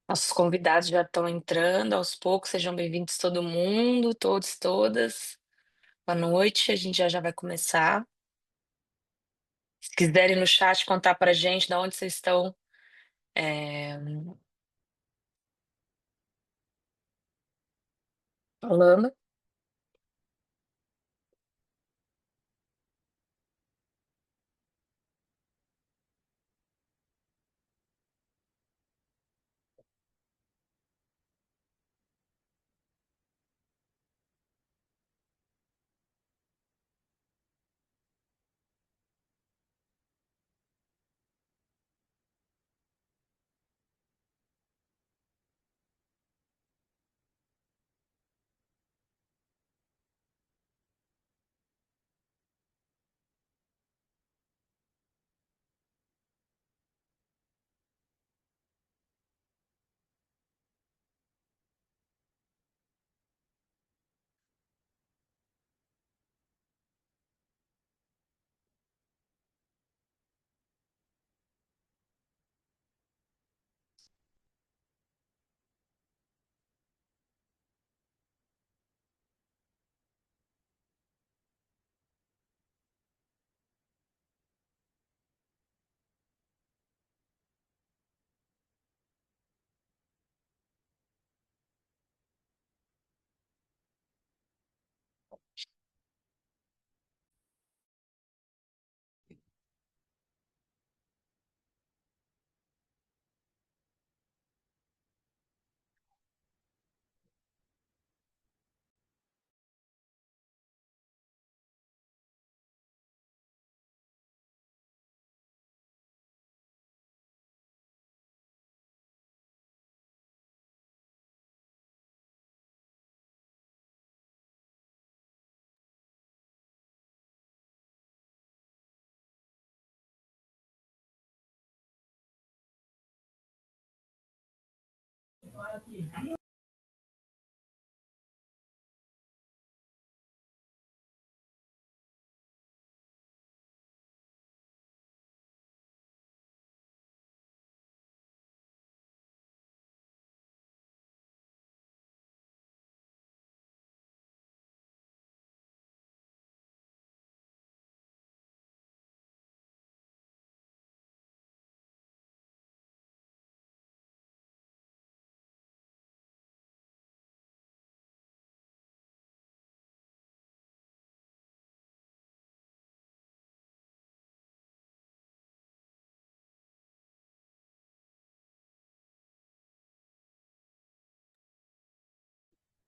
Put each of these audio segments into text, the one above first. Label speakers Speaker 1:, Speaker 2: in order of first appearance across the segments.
Speaker 1: Nossos convidados já estão entrando aos poucos, sejam bem-vindos todo mundo, todos, todas. Boa noite, a gente já vai começar. Se quiserem no chat contar pra gente da onde vocês estão, eh, falando.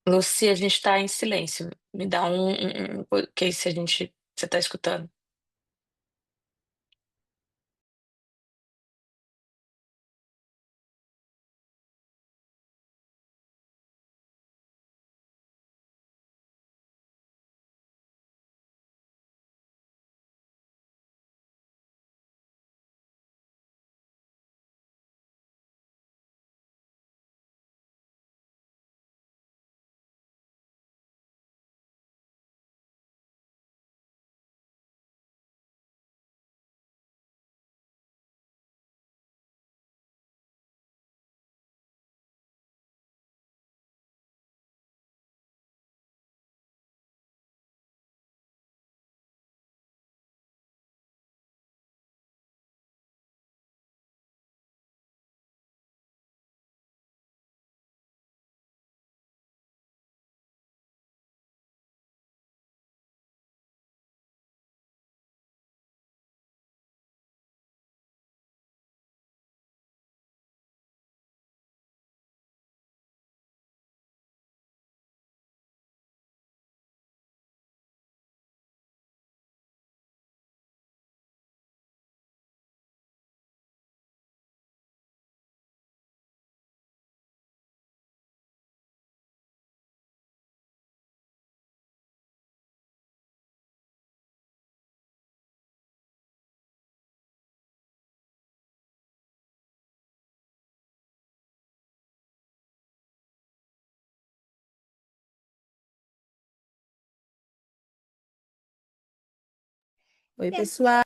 Speaker 1: Lucy, a gente está em silêncio. Me dá ok se a gente você está escutando.
Speaker 2: Oi, pessoal.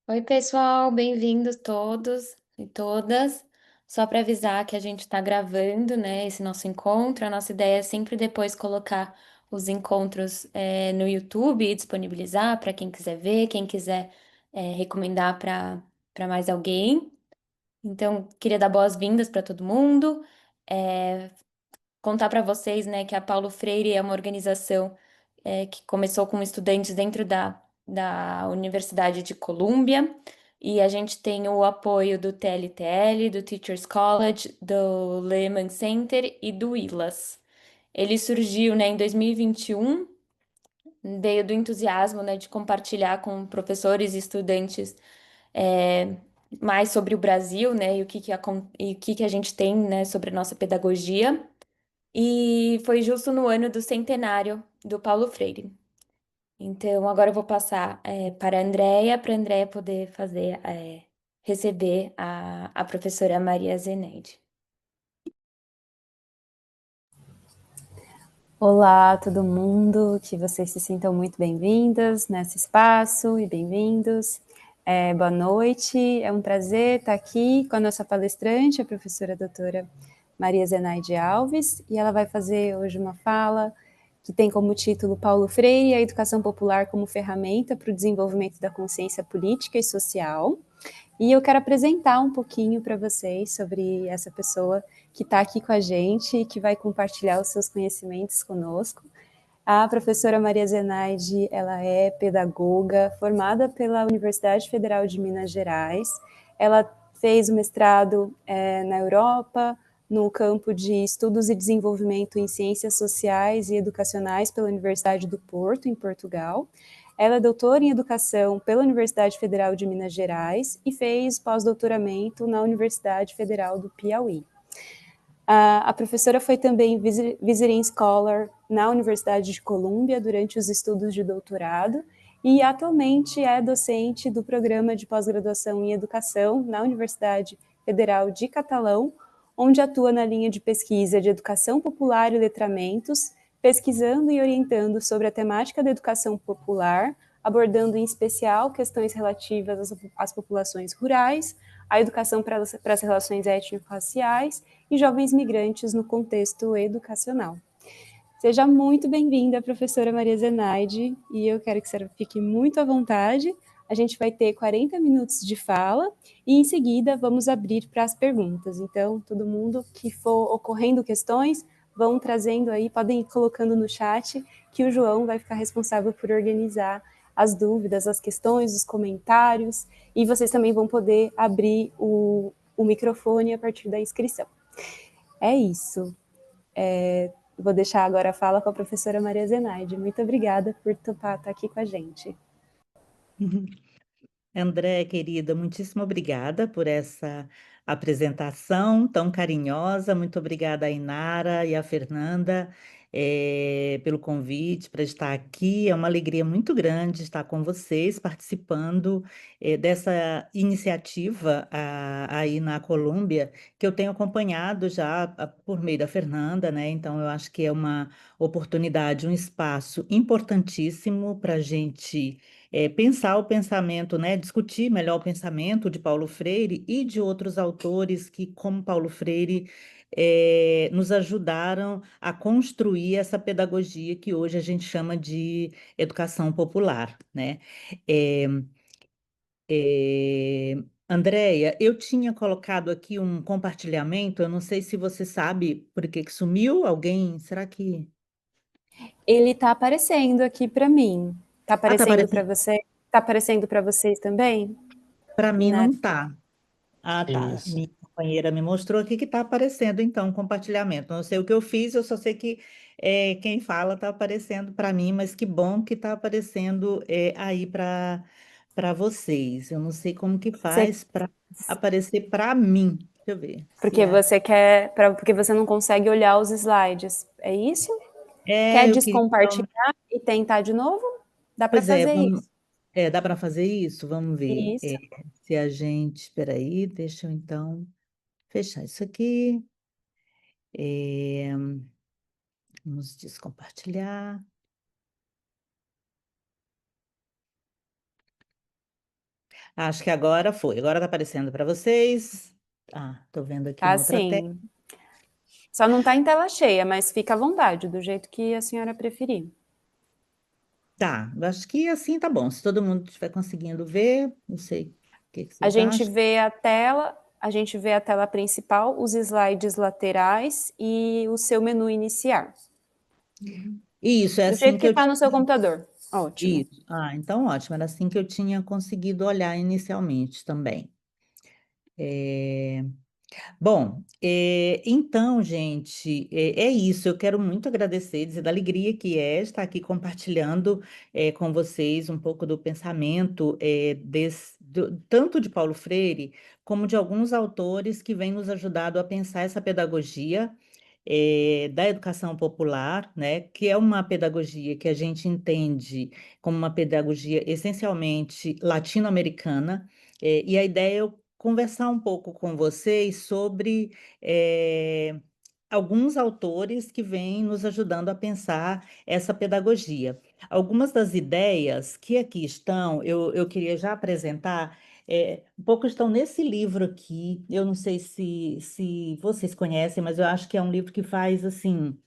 Speaker 2: Oi, pessoal, bem-vindos todos e todas. Só para avisar que a gente está gravando, né, esse nosso encontro. A nossa ideia é sempre depois colocar os encontros no YouTube e disponibilizar para quem quiser ver, quem quiser recomendar para mais alguém. Então, queria dar boas-vindas para todo mundo. É, contar para vocês, né, que a Paulo Freire é uma organização que começou com estudantes dentro da Universidade de Colômbia, e a gente tem o apoio do TLTL, do Teachers College, do Lehman Center e do ILAS. Ele surgiu, né, em 2021, veio do entusiasmo, né, de compartilhar com professores e estudantes é, mais sobre o Brasil, né, e o que que a gente tem, né, sobre a nossa pedagogia. E foi justo no ano do centenário do Paulo Freire. Então, agora eu vou passar para a Andrea poder receber a professora Maria Zeneide.
Speaker 3: Olá, todo mundo, que vocês se sintam muito bem-vindas nesse espaço e bem-vindos. Boa noite, é um prazer estar aqui com a nossa palestrante, a professora doutora Maria Zenaide Alves, e ela vai fazer hoje uma fala que tem como título Paulo Freire e a Educação Popular como Ferramenta para o Desenvolvimento da Consciência Política e Social. E eu quero apresentar um pouquinho para vocês sobre essa pessoa que está aqui com a gente e que vai compartilhar os seus conhecimentos conosco. A professora Maria Zenaide, ela é pedagoga formada pela Universidade Federal de Minas Gerais. Ela fez o mestrado na Europa, no campo de Estudos e Desenvolvimento em Ciências Sociais e Educacionais pela Universidade do Porto, em Portugal. Ela é doutora em Educação pela Universidade Federal de Minas Gerais e fez pós-doutoramento na Universidade Federal do Piauí. A professora foi também Visiting Scholar na Universidade de Colômbia durante os estudos de doutorado e atualmente é docente do programa de pós-graduação em Educação na Universidade Federal de Catalão, onde atua na linha de pesquisa de Educação Popular e Letramentos, pesquisando e orientando sobre a temática da educação popular, abordando em especial questões relativas às populações rurais, a educação para as relações étnico-raciais e jovens migrantes no contexto educacional. Seja muito bem-vinda, professora Maria Zenaide, e eu quero que você fique muito à vontade. A gente vai ter 40 minutos de fala e, em seguida, vamos abrir para as perguntas. Então, todo mundo que for ocorrendo questões, vão trazendo aí, podem ir colocando no chat, que o João vai ficar responsável por organizar as dúvidas, as questões, os comentários, e vocês também vão poder abrir o microfone a partir da inscrição. É isso. Vou deixar agora a fala com a professora Maria Zenaide. Muito obrigada por topar estar aqui com a gente.
Speaker 4: André, querida, muitíssimo obrigada por essa apresentação tão carinhosa. Muito obrigada a Inara e a Fernanda pelo convite para estar aqui. É uma alegria muito grande estar com vocês, participando dessa iniciativa aí na Colômbia, que eu tenho acompanhado já por meio da Fernanda, né? Então, eu acho que é uma oportunidade, um espaço importantíssimo para a gente pensar o pensamento, né, discutir melhor o pensamento de Paulo Freire e de outros autores que, como Paulo Freire, nos ajudaram a construir essa pedagogia que hoje a gente chama de educação popular, né? É, Andréia, eu tinha colocado aqui um compartilhamento, eu não sei se você sabe por que que sumiu. Alguém, será que...
Speaker 3: Ele está aparecendo aqui para mim. Está
Speaker 4: Ah, tá
Speaker 3: aparecendo para
Speaker 4: aparecendo.
Speaker 3: você? Está aparecendo para vocês também?
Speaker 4: Para mim
Speaker 3: Inar?
Speaker 4: não tá. Ah, tá.
Speaker 5: Isso.
Speaker 4: Minha companheira me mostrou aqui que está aparecendo, então, compartilhamento. Não sei o que eu fiz, eu só sei que quem fala está aparecendo para mim, mas que bom que está aparecendo aí para vocês. Eu não sei como que
Speaker 3: Você,
Speaker 4: faz para aparecer para mim. Deixa eu ver se
Speaker 3: porque
Speaker 4: é.
Speaker 3: você quer, porque você não consegue olhar os slides. É isso? Quer
Speaker 4: Eu queria, então,
Speaker 3: descompartilhar e tentar de novo? Dá para
Speaker 4: pois é,
Speaker 3: fazer
Speaker 4: vamos,
Speaker 3: isso.
Speaker 4: dá para fazer isso? Vamos ver.
Speaker 3: Isso.
Speaker 4: Se a gente, espera aí, deixa eu então fechar isso aqui. É, vamos descompartilhar. Acho que agora foi. Agora está aparecendo para vocês. Ah, estou vendo aqui
Speaker 3: Tá
Speaker 4: uma outra tela.
Speaker 3: sim. Só não está em tela cheia, mas fica à vontade, do jeito que a senhora preferir.
Speaker 4: Tá, eu acho que assim tá bom. Se todo mundo estiver conseguindo ver, não sei o que
Speaker 3: A
Speaker 4: vocês
Speaker 3: gente
Speaker 4: acham.
Speaker 3: vê a gente vê a tela principal, os slides laterais e o seu menu iniciar.
Speaker 4: Isso, é
Speaker 3: Do
Speaker 4: assim
Speaker 3: jeito
Speaker 4: que
Speaker 3: que
Speaker 4: eu
Speaker 3: está
Speaker 4: tinha.
Speaker 3: no seu computador. Ótimo.
Speaker 4: Isso. Ah, então ótimo. Era assim que eu tinha conseguido olhar inicialmente também. É, Bom, então, gente, é isso. Eu quero muito agradecer, dizer da alegria que é estar aqui compartilhando com vocês um pouco do pensamento tanto de Paulo Freire como de alguns autores que vêm nos ajudado a pensar essa pedagogia da educação popular, né, que é uma pedagogia que a gente entende como uma pedagogia essencialmente latino-americana. E a ideia é eu conversar um pouco com vocês sobre alguns autores que vêm nos ajudando a pensar essa pedagogia. Algumas das ideias que aqui estão, eu queria já apresentar, um pouco estão nesse livro aqui. Eu não sei se vocês conhecem, mas eu acho que é um livro que faz assim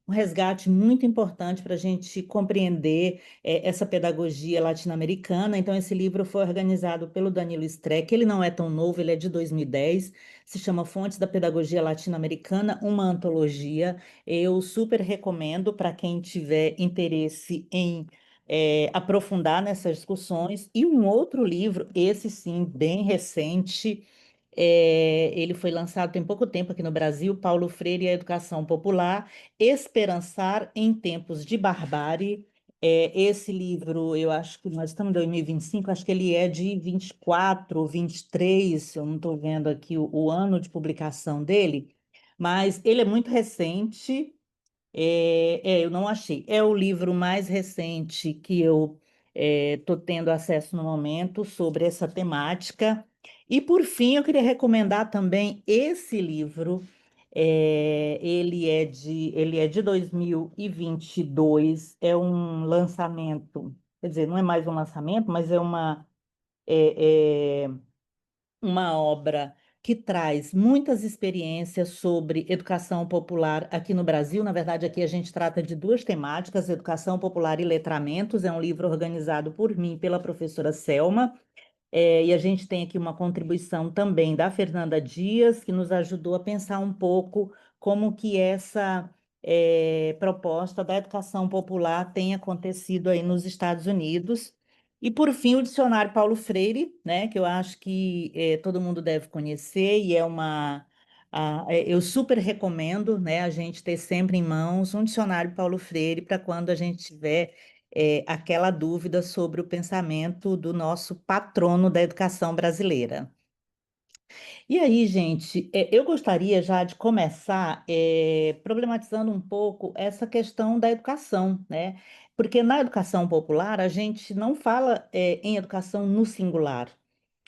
Speaker 4: um resgate muito importante para a gente compreender essa pedagogia latino-americana. Então, esse livro foi organizado pelo Danilo Streck. Ele não é tão novo, ele é de 2010, se chama Fontes da Pedagogia Latino-Americana, uma antologia. Eu super recomendo para quem tiver interesse em aprofundar nessas discussões. E um outro livro, esse sim, bem recente, ele foi lançado tem pouco tempo aqui no Brasil, Paulo Freire e a Educação Popular, Esperançar em Tempos de Barbárie. Esse livro, eu acho que nós estamos em 2025, acho que ele é de 24, 23, eu não estou vendo aqui o ano de publicação dele, mas ele é muito recente, eu não achei. É o livro mais recente que eu estou tendo acesso no momento sobre essa temática. E, por fim, eu queria recomendar também esse livro. Ele é de 2022, é um lançamento, quer dizer, não é mais um lançamento, mas é, é, uma obra que traz muitas experiências sobre educação popular aqui no Brasil. Na verdade, aqui a gente trata de duas temáticas, educação popular e letramentos. É um livro organizado por mim, e pela professora Selma. E a gente tem aqui uma contribuição também da Fernanda Dias, que nos ajudou a pensar um pouco como que essa proposta da educação popular tem acontecido aí nos Estados Unidos. E, por fim, o dicionário Paulo Freire, né, que eu acho que todo mundo deve conhecer, e eu super recomendo, né, a gente ter sempre em mãos um dicionário Paulo Freire para quando a gente tiver aquela dúvida sobre o pensamento do nosso patrono da educação brasileira. E aí, gente, eu gostaria já de começar problematizando um pouco essa questão da educação, né? Porque na educação popular a gente não fala em educação no singular,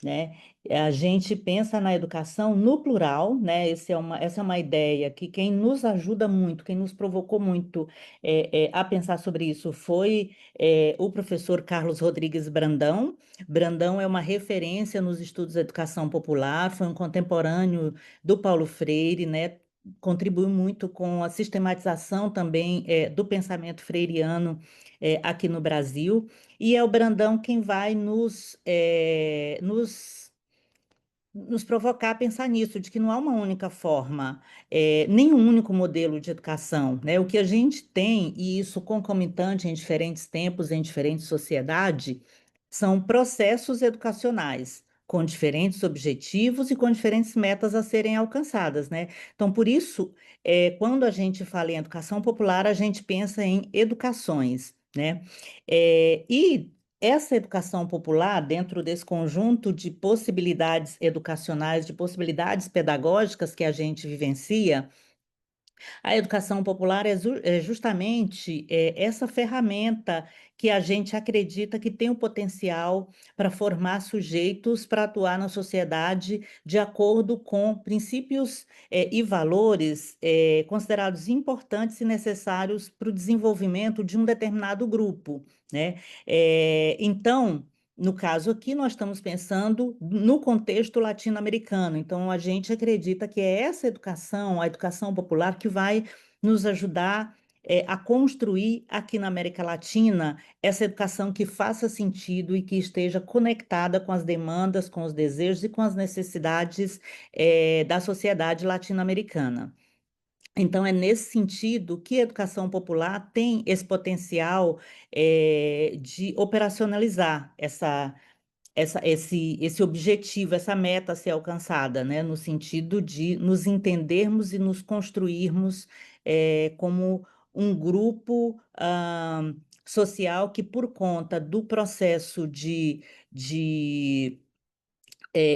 Speaker 4: né? A gente pensa na educação no plural, né? Essa é uma ideia que quem nos ajuda muito, quem nos provocou muito a pensar sobre isso foi o professor Carlos Rodrigues Brandão. Brandão é uma referência nos estudos da educação popular, foi um contemporâneo do Paulo Freire, né? Contribuiu muito com a sistematização também do pensamento freiriano aqui no Brasil. E é o Brandão quem vai nos provocar a pensar nisso, de que não há uma única forma, nem um único modelo de educação, né? O que a gente tem, e isso concomitante em diferentes tempos, em diferentes sociedades, são processos educacionais, com diferentes objetivos e com diferentes metas a serem alcançadas, né? Então, por isso, quando a gente fala em educação popular, a gente pensa em educações, né? E essa educação popular, dentro desse conjunto de possibilidades educacionais, de possibilidades pedagógicas que a gente vivencia, a educação popular é justamente essa ferramenta que a gente acredita que tem o potencial para formar sujeitos para atuar na sociedade de acordo com princípios e valores considerados importantes e necessários para o desenvolvimento de um determinado grupo, né? Então, no caso aqui, nós estamos pensando no contexto latino-americano. Então, a gente acredita que é essa educação, a educação popular, que vai nos ajudar a construir aqui na América Latina essa educação que faça sentido e que esteja conectada com as demandas, com os desejos e com as necessidades da sociedade latino-americana. Então, é nesse sentido que a educação popular tem esse potencial de operacionalizar esse objetivo, essa meta a ser alcançada, né? No sentido de nos entendermos e nos construirmos como um grupo social que, por conta do processo de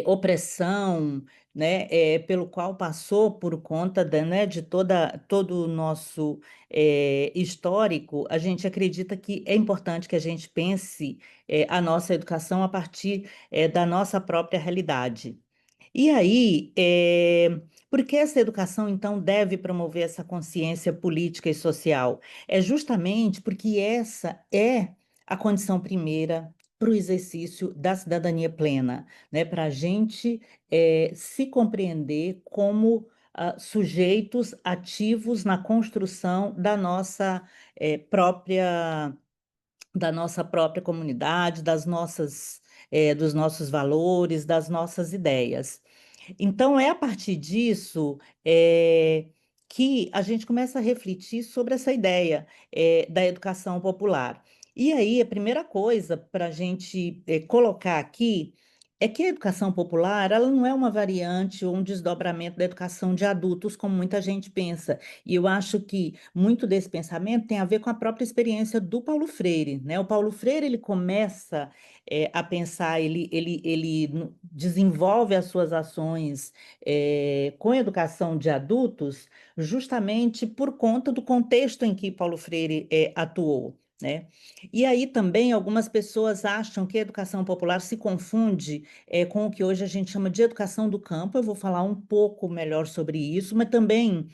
Speaker 4: opressão, né, pelo qual passou por conta né, de todo o nosso histórico, a gente acredita que é importante que a gente pense a nossa educação a partir da nossa própria realidade. E aí, por que essa educação, então, deve promover essa consciência política e social? É justamente porque essa é a condição primeira para o exercício da cidadania plena, né? Para a gente se compreender como sujeitos ativos na construção própria da nossa própria comunidade, dos nossos valores, das nossas ideias. Então, é a partir disso que a gente começa a refletir sobre essa ideia da educação popular. E aí, a primeira coisa para a gente colocar aqui é que a educação popular, ela não é uma variante ou um desdobramento da educação de adultos, como muita gente pensa. E eu acho que muito desse pensamento tem a ver com a própria experiência do Paulo Freire, né? O Paulo Freire, ele começa a pensar, ele desenvolve as suas ações com a educação de adultos, justamente por conta do contexto em que Paulo Freire atuou, né? E aí também algumas pessoas acham que a educação popular se confunde com o que hoje a gente chama de educação do campo. Eu vou falar um pouco melhor sobre isso, mas também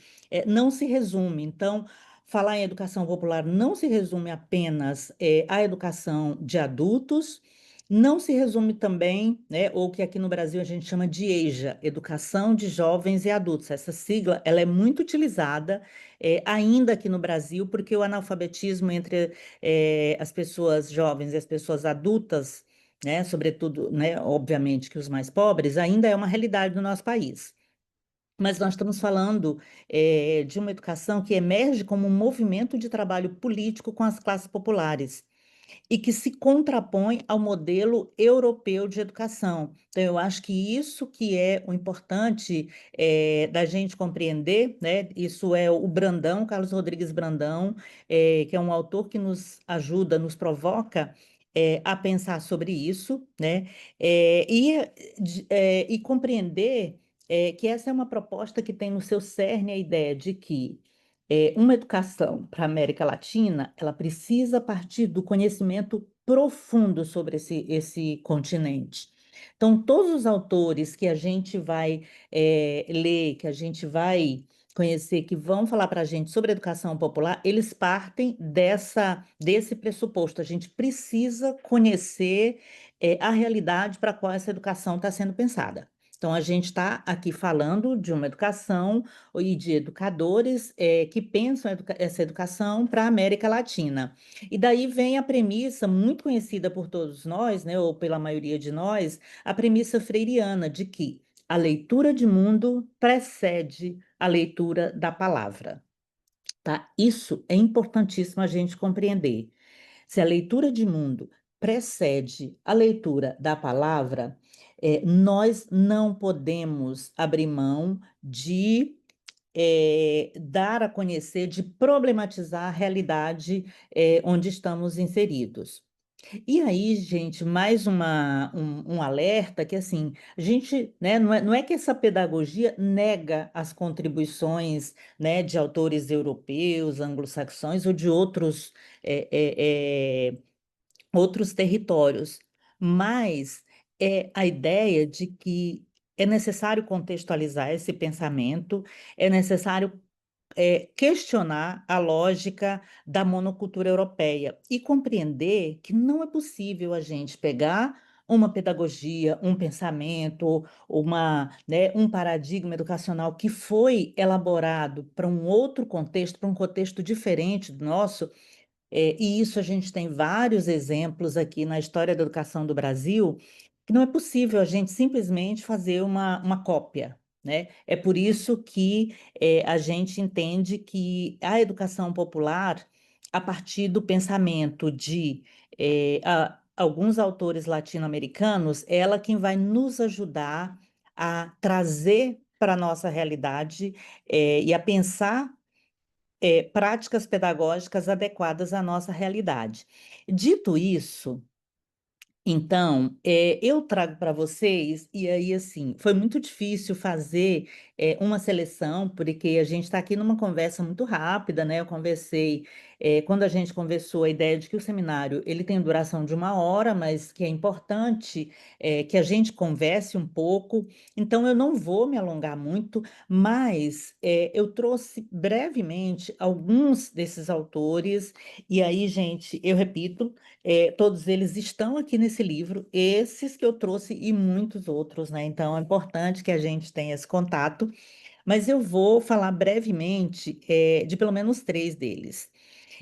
Speaker 4: não se resume. Então, falar em educação popular não se resume apenas à educação de adultos, não se resume também, né, ou que aqui no Brasil a gente chama de EJA, Educação de Jovens e Adultos. Essa sigla, ela é muito utilizada ainda aqui no Brasil, porque o analfabetismo entre as pessoas jovens e as pessoas adultas, né, sobretudo, né, obviamente que os mais pobres, ainda é uma realidade no nosso país. Mas nós estamos falando de uma educação que emerge como um movimento de trabalho político com as classes populares e que se contrapõe ao modelo europeu de educação. Então, eu acho que isso que é o importante da gente compreender, né? Isso é o Brandão, Carlos Rodrigues Brandão, que é um autor que nos ajuda, nos provoca a pensar sobre isso, né? E compreender que essa é uma proposta que tem no seu cerne a ideia de que uma educação para a América Latina, ela precisa partir do conhecimento profundo sobre esse continente. Então, todos os autores que a gente vai ler, que a gente vai conhecer, que vão falar para a gente sobre educação popular, eles partem desse pressuposto. A gente precisa conhecer a realidade para a qual essa educação está sendo pensada. Então, a gente está aqui falando de uma educação e de educadores que pensam essa educação para a América Latina. E daí vem a premissa muito conhecida por todos nós, né, ou pela maioria de nós, a premissa freiriana de que a leitura de mundo precede a leitura da palavra. Tá? Isso é importantíssimo a gente compreender. Se a leitura de mundo precede a leitura da palavra, nós não podemos abrir mão de dar a conhecer, de problematizar a realidade onde estamos inseridos. E aí, gente, mais um alerta que assim, a gente, né, não é que essa pedagogia nega as contribuições, né, de autores europeus, anglo-saxões ou de outros territórios, mas é a ideia de que é necessário contextualizar esse pensamento, é necessário questionar a lógica da monocultura europeia e compreender que não é possível a gente pegar uma pedagogia, um pensamento, um paradigma educacional que foi elaborado para um outro contexto, para um contexto diferente do nosso, e isso a gente tem vários exemplos aqui na história da educação do Brasil, que não é possível a gente simplesmente fazer uma cópia, né? É por isso que a gente entende que a educação popular, a partir do pensamento de alguns autores latino-americanos, ela quem vai nos ajudar a trazer para a nossa realidade e a pensar práticas pedagógicas adequadas à nossa realidade. Dito isso, então, eu trago para vocês, e aí, assim, foi muito difícil fazer uma seleção, porque a gente está aqui numa conversa muito rápida, né? Eu conversei, quando a gente conversou, a ideia de que o seminário ele tem duração de 1 hora, mas que é importante que a gente converse um pouco. Então, eu não vou me alongar muito, mas eu trouxe brevemente alguns desses autores, e aí, gente, eu repito. Todos eles estão aqui nesse livro, esses que eu trouxe e muitos outros, né? Então é importante que a gente tenha esse contato, mas eu vou falar brevemente de pelo menos 3 deles.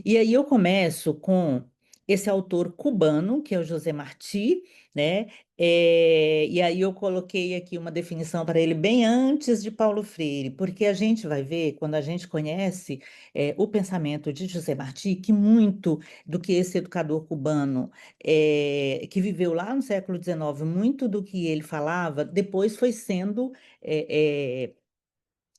Speaker 4: E aí eu começo com esse autor cubano, que é o José Martí, né? E aí eu coloquei aqui uma definição para ele bem antes de Paulo Freire, porque a gente vai ver, quando a gente conhece o pensamento de José Martí, que muito do que esse educador cubano, que viveu lá no século XIX, muito do que ele falava, depois foi sendo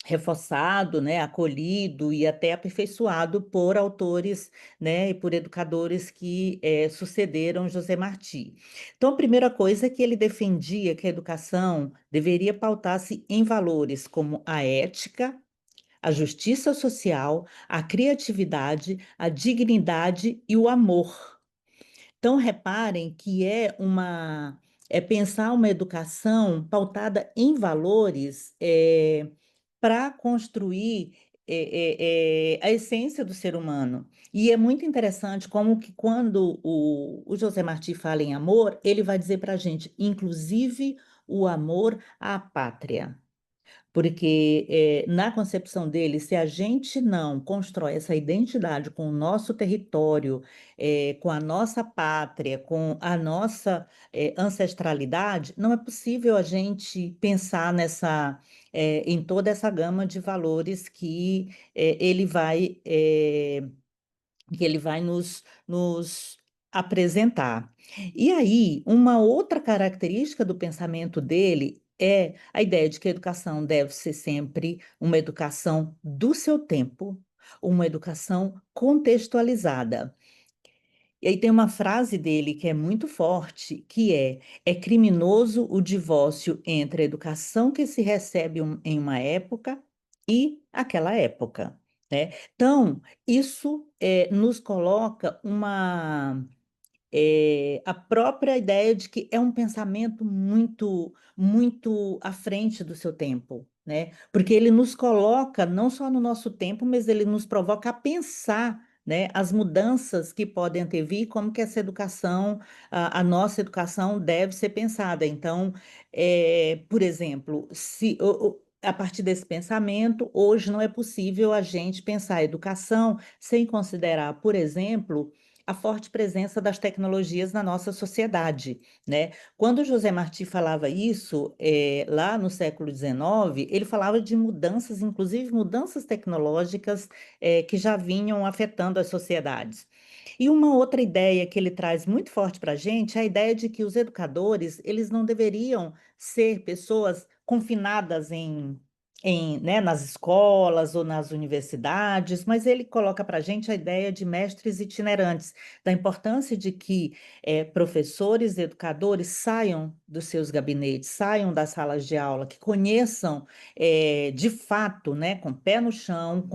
Speaker 4: reforçado, né, acolhido e até aperfeiçoado por autores, né, e por educadores que sucederam José Martí. Então, a primeira coisa é que ele defendia que a educação deveria pautar-se em valores como a ética, a justiça social, a criatividade, a dignidade e o amor. Então, reparem que é pensar uma educação pautada em valores para construir a essência do ser humano. E é muito interessante como que quando o José Martí fala em amor, ele vai dizer para a gente, inclusive o amor à pátria. Porque na concepção dele, se a gente não constrói essa identidade com o nosso território, com a nossa pátria, com a nossa ancestralidade, não é possível a gente pensar em toda essa gama de valores que ele vai nos apresentar. E aí, uma outra característica do pensamento dele é a ideia de que a educação deve ser sempre uma educação do seu tempo, uma educação contextualizada. E aí tem uma frase dele que é muito forte, que é criminoso o divórcio entre a educação que se recebe em uma época e aquela época, né? Então, isso nos coloca a própria ideia de que é um pensamento muito, muito à frente do seu tempo, né? Porque ele nos coloca não só no nosso tempo, mas ele nos provoca a pensar, né, as mudanças que podem intervir, como que essa educação, a nossa educação deve ser pensada. Então, por exemplo, a partir desse pensamento, hoje não é possível a gente pensar a educação sem considerar, por exemplo, a forte presença das tecnologias na nossa sociedade, né? Quando José Martí falava isso, lá no século XIX, ele falava de mudanças, inclusive mudanças tecnológicas, que já vinham afetando as sociedades. E uma outra ideia que ele traz muito forte para a gente é a ideia de que os educadores, eles não deveriam ser pessoas confinadas né, nas escolas ou nas universidades, mas ele coloca para a gente a ideia de mestres itinerantes, da importância de que professores e educadores saiam dos seus gabinetes, saiam das salas de aula, que conheçam de fato, né, com o pé no chão,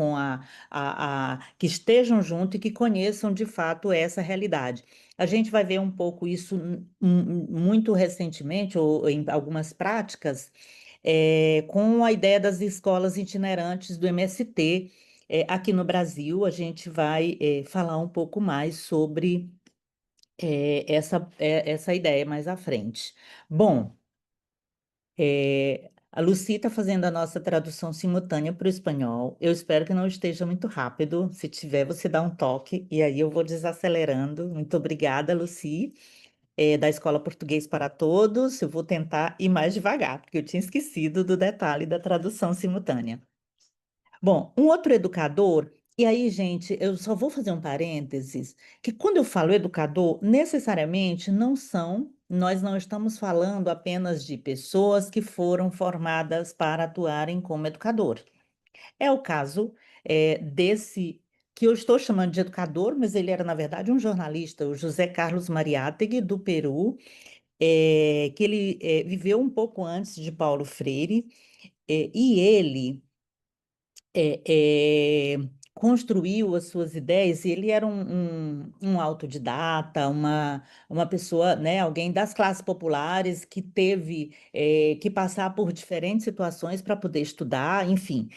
Speaker 4: que estejam junto e que conheçam de fato essa realidade. A gente vai ver um pouco isso muito recentemente, ou em algumas práticas com a ideia das escolas itinerantes do MST, aqui no Brasil, a gente vai falar um pouco mais sobre essa ideia mais à frente. Bom, a Lucy está fazendo a nossa tradução simultânea para o espanhol. Eu espero que não esteja muito rápido. Se tiver, você dá um toque e aí eu vou desacelerando. Muito obrigada, Lucy, da Escola Português para Todos. Eu vou tentar ir mais devagar, porque eu tinha esquecido do detalhe da tradução simultânea. Bom, um outro educador, e aí, gente, eu só vou fazer um parênteses, que quando eu falo educador, necessariamente nós não estamos falando apenas de pessoas que foram formadas para atuarem como educador. É o caso desse que eu estou chamando de educador, mas ele era, na verdade, um jornalista, o José Carlos Mariátegui, do Peru, que ele viveu um pouco antes de Paulo Freire, e ele é, é, construiu as suas ideias, e ele era um autodidata, uma pessoa, né, alguém das classes populares que teve que passar por diferentes situações para poder estudar, enfim.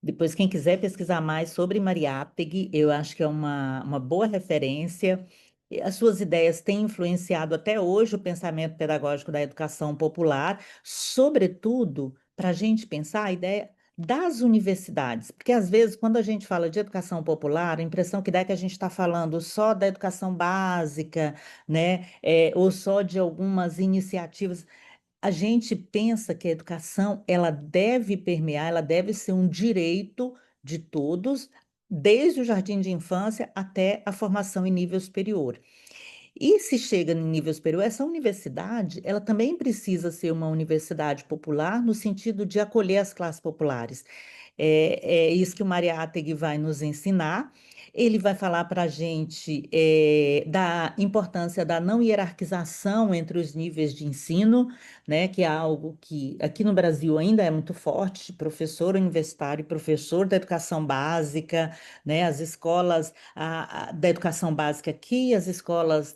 Speaker 4: Depois, quem quiser pesquisar mais sobre Mariátegui, eu acho que é uma boa referência. E as suas ideias têm influenciado até hoje o pensamento pedagógico da educação popular, sobretudo para a gente pensar a ideia das universidades, porque às vezes, quando a gente fala de educação popular, a impressão que dá é que a gente está falando só da educação básica, né, ou só de algumas iniciativas. A gente pensa que a educação, ela deve permear, ela deve ser um direito de todos, desde o jardim de infância até a formação em nível superior. E se chega no nível superior, essa universidade, ela também precisa ser uma universidade popular no sentido de acolher as classes populares. É isso que o Mariátegui vai nos ensinar. Ele vai falar para a gente da importância da não hierarquização entre os níveis de ensino, né, que é algo que aqui no Brasil ainda é muito forte, professor universitário, professor da educação básica, né, as escolas da educação básica aqui, as escolas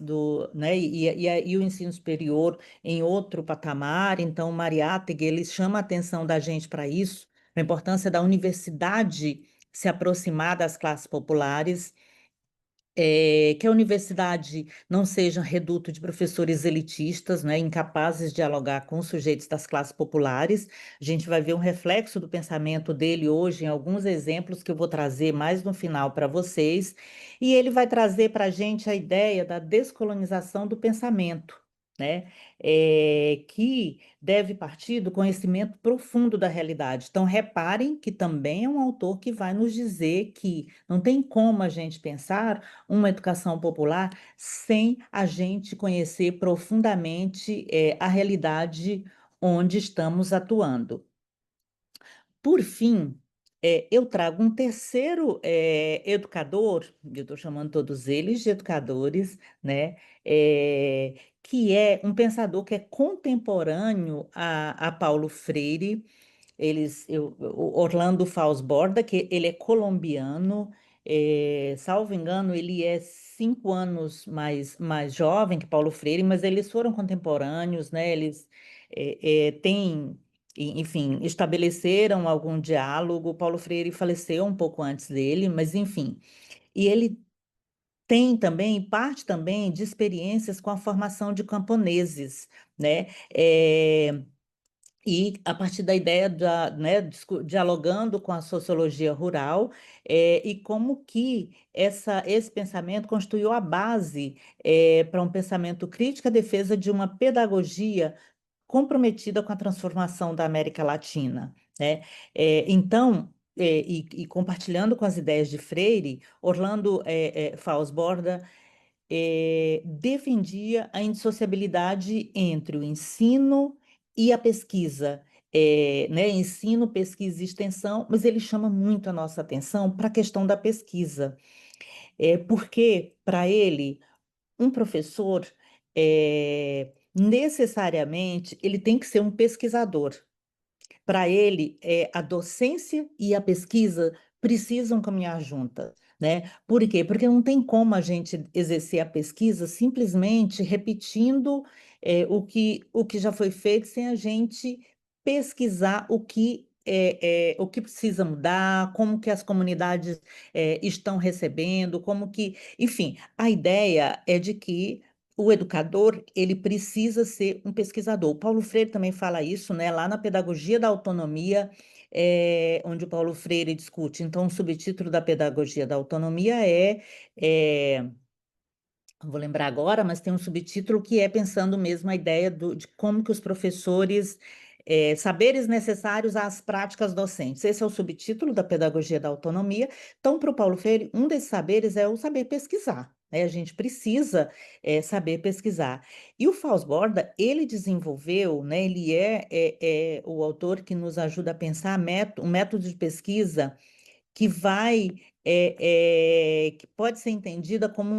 Speaker 4: né, e o ensino superior em outro patamar. Então, o Mariátegui, ele chama a atenção da gente para isso, a importância da universidade se aproximar das classes populares, que a universidade não seja reduto de professores elitistas, né, incapazes de dialogar com os sujeitos das classes populares. A gente vai ver um reflexo do pensamento dele hoje em alguns exemplos que eu vou trazer mais no final para vocês. E ele vai trazer para a gente a ideia da descolonização do pensamento, né, que deve partir do conhecimento profundo da realidade. Então, reparem que também é um autor que vai nos dizer que não tem como a gente pensar uma educação popular sem a gente conhecer profundamente a realidade onde estamos atuando. Por fim, eu trago um terceiro educador, eu estou chamando todos eles de educadores, né? Que é um pensador que é contemporâneo a Paulo Freire, o Orlando Falsborda, que ele é colombiano, salvo engano, ele é 5 anos mais jovem que Paulo Freire, mas eles foram contemporâneos, né? Eles têm, enfim, estabeleceram algum diálogo. Paulo Freire faleceu um pouco antes dele, mas enfim. E ele tem também, parte também de experiências com a formação de camponeses, né? E a partir da ideia né, dialogando com a sociologia rural, e como que esse pensamento constituiu a base para um pensamento crítico à defesa de uma pedagogia comprometida com a transformação da América Latina, né? Então, e compartilhando com as ideias de Freire, Orlando Falsborda defendia a indissociabilidade entre o ensino e a pesquisa, né? Ensino, pesquisa e extensão, mas ele chama muito a nossa atenção para a questão da pesquisa, porque, para ele, um professor, necessariamente, ele tem que ser um pesquisador. Para ele, a docência e a pesquisa precisam caminhar juntas, né? Por quê? Porque não tem como a gente exercer a pesquisa simplesmente repetindo o que já foi feito sem a gente pesquisar o que o que precisa mudar, como que as comunidades estão recebendo, como que, enfim, a ideia é de que o educador, ele precisa ser um pesquisador. O Paulo Freire também fala isso, né, lá na Pedagogia da Autonomia, onde o Paulo Freire discute. Então, o subtítulo da Pedagogia da Autonomia é não vou lembrar agora, mas tem um subtítulo que é pensando mesmo a ideia de como que os professores, saberes necessários às práticas docentes. Esse é o subtítulo da Pedagogia da Autonomia. Então, para o Paulo Freire, um desses saberes é o saber pesquisar, né? A gente precisa saber pesquisar. E o Fausto Borda, ele desenvolveu, né, ele é o autor que nos ajuda a pensar um método de pesquisa que vai, que pode ser entendida como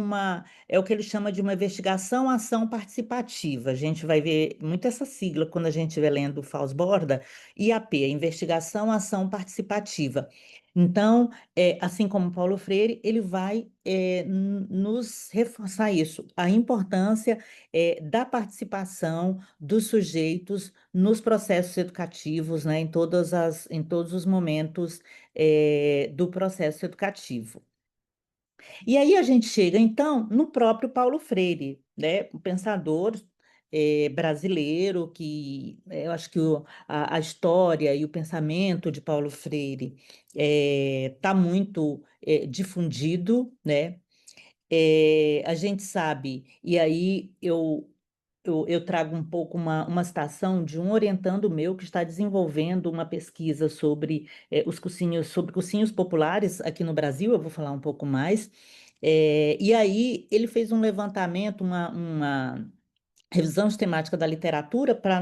Speaker 4: é o que ele chama de uma investigação-ação participativa. A gente vai ver muito essa sigla quando a gente estiver lendo o Fausto Borda, IAP, investigação-ação participativa. Então, assim como Paulo Freire, ele vai nos reforçar isso, a importância da participação dos sujeitos nos processos educativos, né, em todos os momentos do processo educativo. E aí a gente chega, então, no próprio Paulo Freire, né, um pensador brasileiro que eu acho que a história e o pensamento de Paulo Freire está muito difundido, né? A gente sabe, e aí eu trago um pouco uma citação de um orientando meu que está desenvolvendo uma pesquisa sobre sobre cursinhos populares aqui no Brasil, eu vou falar um pouco mais. E aí ele fez um levantamento, uma revisão sistemática da literatura para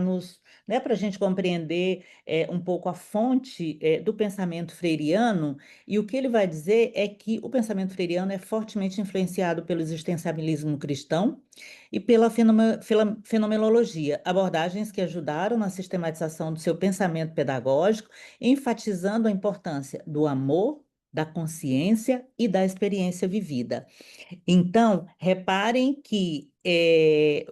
Speaker 4: né, para a gente compreender um pouco a fonte do pensamento freiriano, e o que ele vai dizer é que o pensamento freiriano é fortemente influenciado pelo existencialismo cristão e pela fenomenologia, abordagens que ajudaram na sistematização do seu pensamento pedagógico, enfatizando a importância do amor, da consciência e da experiência vivida. Então, reparem que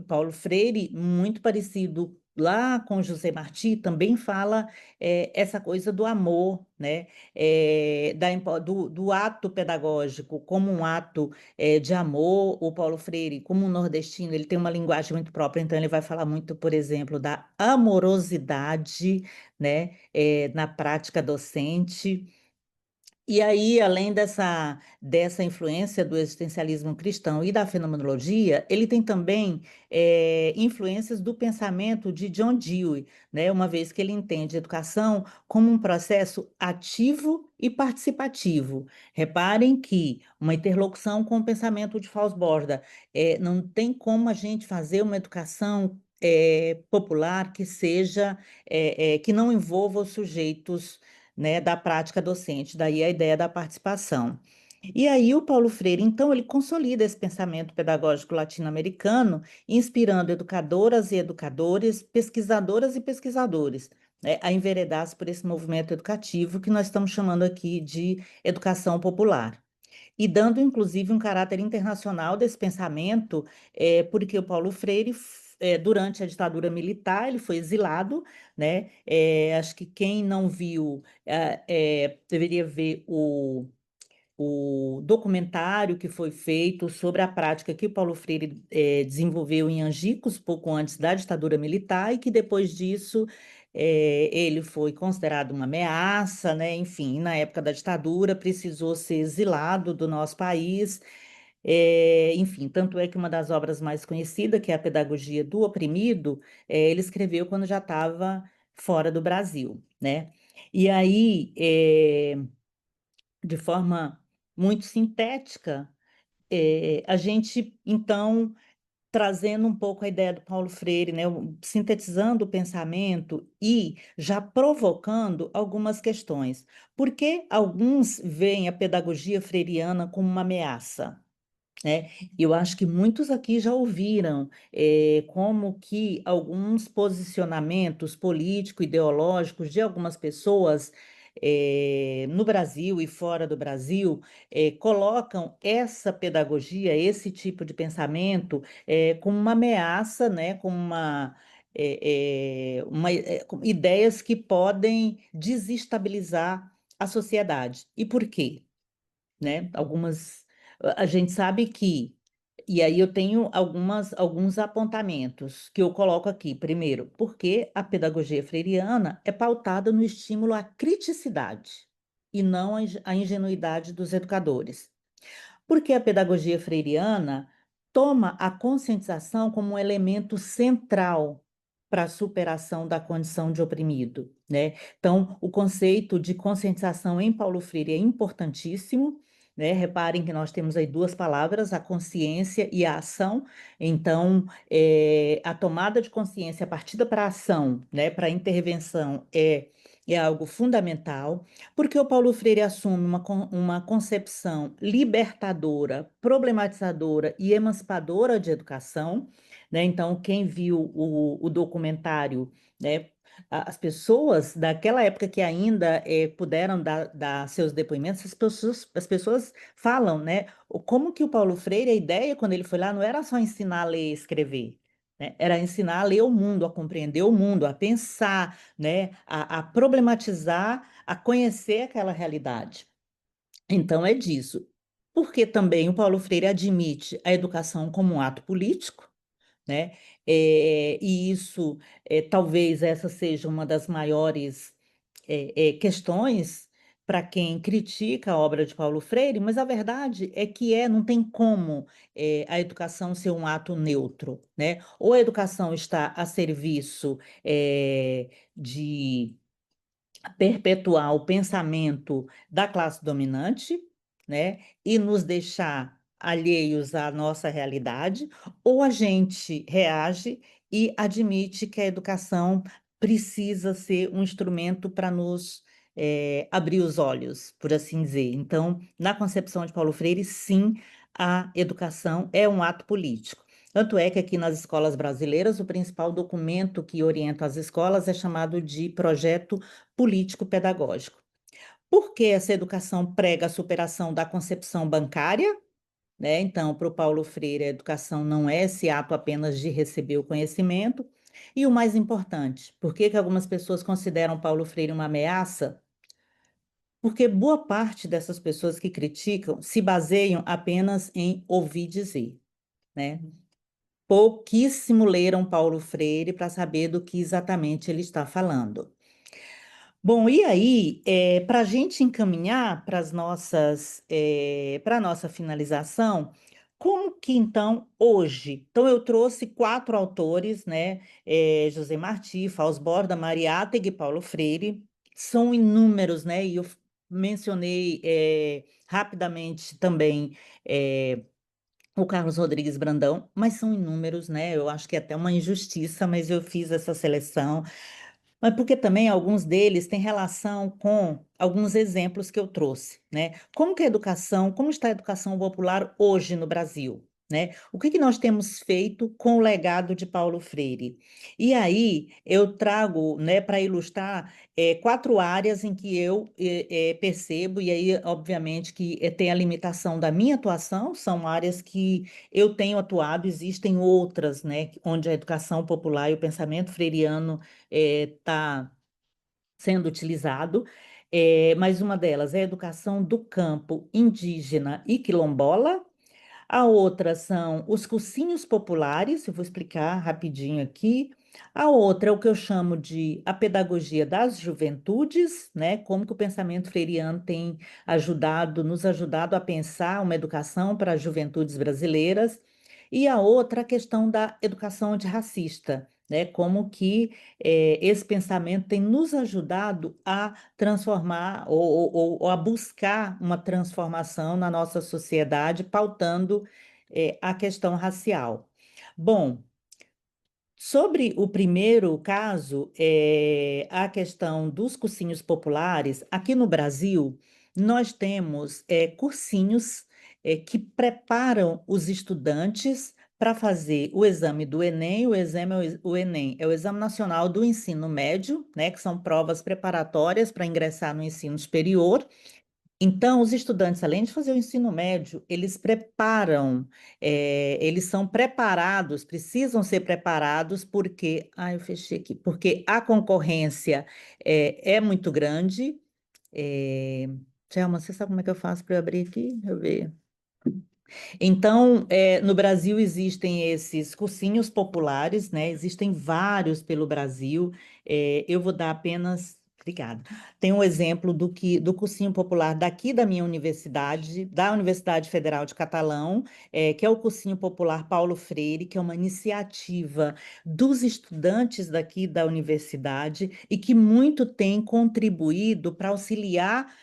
Speaker 4: Paulo Freire, muito parecido lá com José Martí, também fala essa coisa do amor, né? Do ato pedagógico como um ato de amor. O Paulo Freire, como um nordestino, ele tem uma linguagem muito própria, então ele vai falar muito, por exemplo, da amorosidade, né? Na prática docente. E aí, além dessa influência do existencialismo cristão e da fenomenologia, ele tem também influências do pensamento de John Dewey, né? Uma vez que ele entende a educação como um processo ativo e participativo. Reparem que uma interlocução com o pensamento de Fausto Borda, não tem como a gente fazer uma educação popular que seja, que não envolva os sujeitos, né, da prática docente, daí a ideia da participação. E aí o Paulo Freire, então, ele consolida esse pensamento pedagógico latino-americano, inspirando educadoras e educadores, pesquisadoras e pesquisadores, né, a enveredar-se por esse movimento educativo que nós estamos chamando aqui de educação popular. E dando, inclusive, um caráter internacional desse pensamento, porque o Paulo Freire, durante a ditadura militar, ele foi exilado, né? Acho que quem não viu, deveria ver o documentário que foi feito sobre a prática que Paulo Freire desenvolveu em Angicos, pouco antes da ditadura militar, e que depois disso ele foi considerado uma ameaça, né? Enfim, na época da ditadura precisou ser exilado do nosso país. Enfim, tanto é que uma das obras mais conhecidas, que é a Pedagogia do Oprimido, ele escreveu quando já estava fora do Brasil, né? E aí, de forma muito sintética, a gente, então, trazendo um pouco a ideia do Paulo Freire, né, sintetizando o pensamento e já provocando algumas questões. Por que alguns veem a pedagogia freiriana como uma ameaça? Né? Eu acho que muitos aqui já ouviram como que alguns posicionamentos político-ideológicos de algumas pessoas no Brasil e fora do Brasil colocam essa pedagogia, esse tipo de pensamento como uma ameaça, né? Como ideias que podem desestabilizar a sociedade. E por quê? Né? A gente sabe que, e aí eu tenho alguns apontamentos que eu coloco aqui. Primeiro, porque a pedagogia freiriana é pautada no estímulo à criticidade e não à ingenuidade dos educadores. Porque a pedagogia freiriana toma a conscientização como um elemento central para a superação da condição de oprimido, né? Então, o conceito de conscientização em Paulo Freire é importantíssimo, né? Reparem que nós temos aí duas palavras, a consciência e a ação. Então, a tomada de consciência, a partida para a ação, né? Para a intervenção é algo fundamental. Porque o Paulo Freire assume uma concepção libertadora, problematizadora e emancipadora de educação, né? Então, quem viu o documentário, né? As pessoas daquela época que ainda puderam dar seus depoimentos, as pessoas falam, né? Como que o Paulo Freire, a ideia quando ele foi lá não era só ensinar a ler e escrever, né? Era ensinar a ler o mundo, a compreender o mundo, a pensar, né? A problematizar, a conhecer aquela realidade. Então, é disso. Porque também o Paulo Freire admite a educação como um ato político, né? E isso, talvez essa seja uma das maiores questões para quem critica a obra de Paulo Freire, mas a verdade é que não tem como a educação ser um ato neutro, né? Ou a educação está a serviço de perpetuar o pensamento da classe dominante, né, e nos deixar alheios à nossa realidade, ou a gente reage e admite que a educação precisa ser um instrumento para nos abrir os olhos, por assim dizer. Então, na concepção de Paulo Freire, sim, a educação é um ato político. Tanto é que aqui nas escolas brasileiras, o principal documento que orienta as escolas é chamado de Projeto Político-Pedagógico. Porque essa educação prega a superação da concepção bancária, né? Então, para o Paulo Freire, a educação não é esse ato apenas de receber o conhecimento. E o mais importante, por que que algumas pessoas consideram Paulo Freire uma ameaça? Porque boa parte dessas pessoas que criticam se baseiam apenas em ouvir dizer, né? Pouquíssimo leram Paulo Freire para saber do que exatamente ele está falando. Bom, e aí, para a gente encaminhar para a nossa finalização, como que então hoje? Então eu trouxe 4 autores, né? José Martí, Fausto Borda, Mariátegui e Paulo Freire, são inúmeros, né? E eu mencionei rapidamente também o Carlos Rodrigues Brandão, mas são inúmeros, né? Eu acho que é até uma injustiça, mas eu fiz essa seleção. Mas porque também alguns deles têm relação com alguns exemplos que eu trouxe, né? Como que a educação, como está a educação popular hoje no Brasil, né? O que que nós temos feito com o legado de Paulo Freire? E aí eu trago, né, para ilustrar 4 áreas em que eu percebo, e aí, obviamente, que tem a limitação da minha atuação, são áreas que eu tenho atuado, existem outras, né, onde a educação popular e o pensamento freiriano está sendo utilizado, mas uma delas é a educação do campo indígena e quilombola. A outra são os cursinhos populares, eu vou explicar rapidinho aqui. A outra é o que eu chamo de a pedagogia das juventudes, né? Como que o pensamento freiriano tem nos ajudado a pensar uma educação para as juventudes brasileiras. E a outra, a questão da educação antirracista, né? Como que esse pensamento tem nos ajudado a transformar ou a buscar uma transformação na nossa sociedade, pautando a questão racial. Bom, sobre o primeiro caso, a questão dos cursinhos populares, aqui no Brasil, nós temos cursinhos que preparam os estudantes para fazer o exame do Enem. O Enem é o Exame Nacional do Ensino Médio, né, que são provas preparatórias para ingressar no ensino superior. Então, os estudantes, além de fazer o ensino médio, eles são preparados, precisam ser preparados porque, eu fechei aqui, porque a concorrência é muito grande. É, Thelma, você sabe como é que eu faço para eu abrir aqui? Deixa eu ver. Então, no Brasil existem esses cursinhos populares, né? Existem vários pelo Brasil. Eu vou dar apenas. Obrigada. Tem um exemplo do cursinho popular daqui da minha universidade, da Universidade Federal de Catalão, que é o cursinho popular Paulo Freire, que é uma iniciativa dos estudantes daqui da universidade e que muito tem contribuído para auxiliar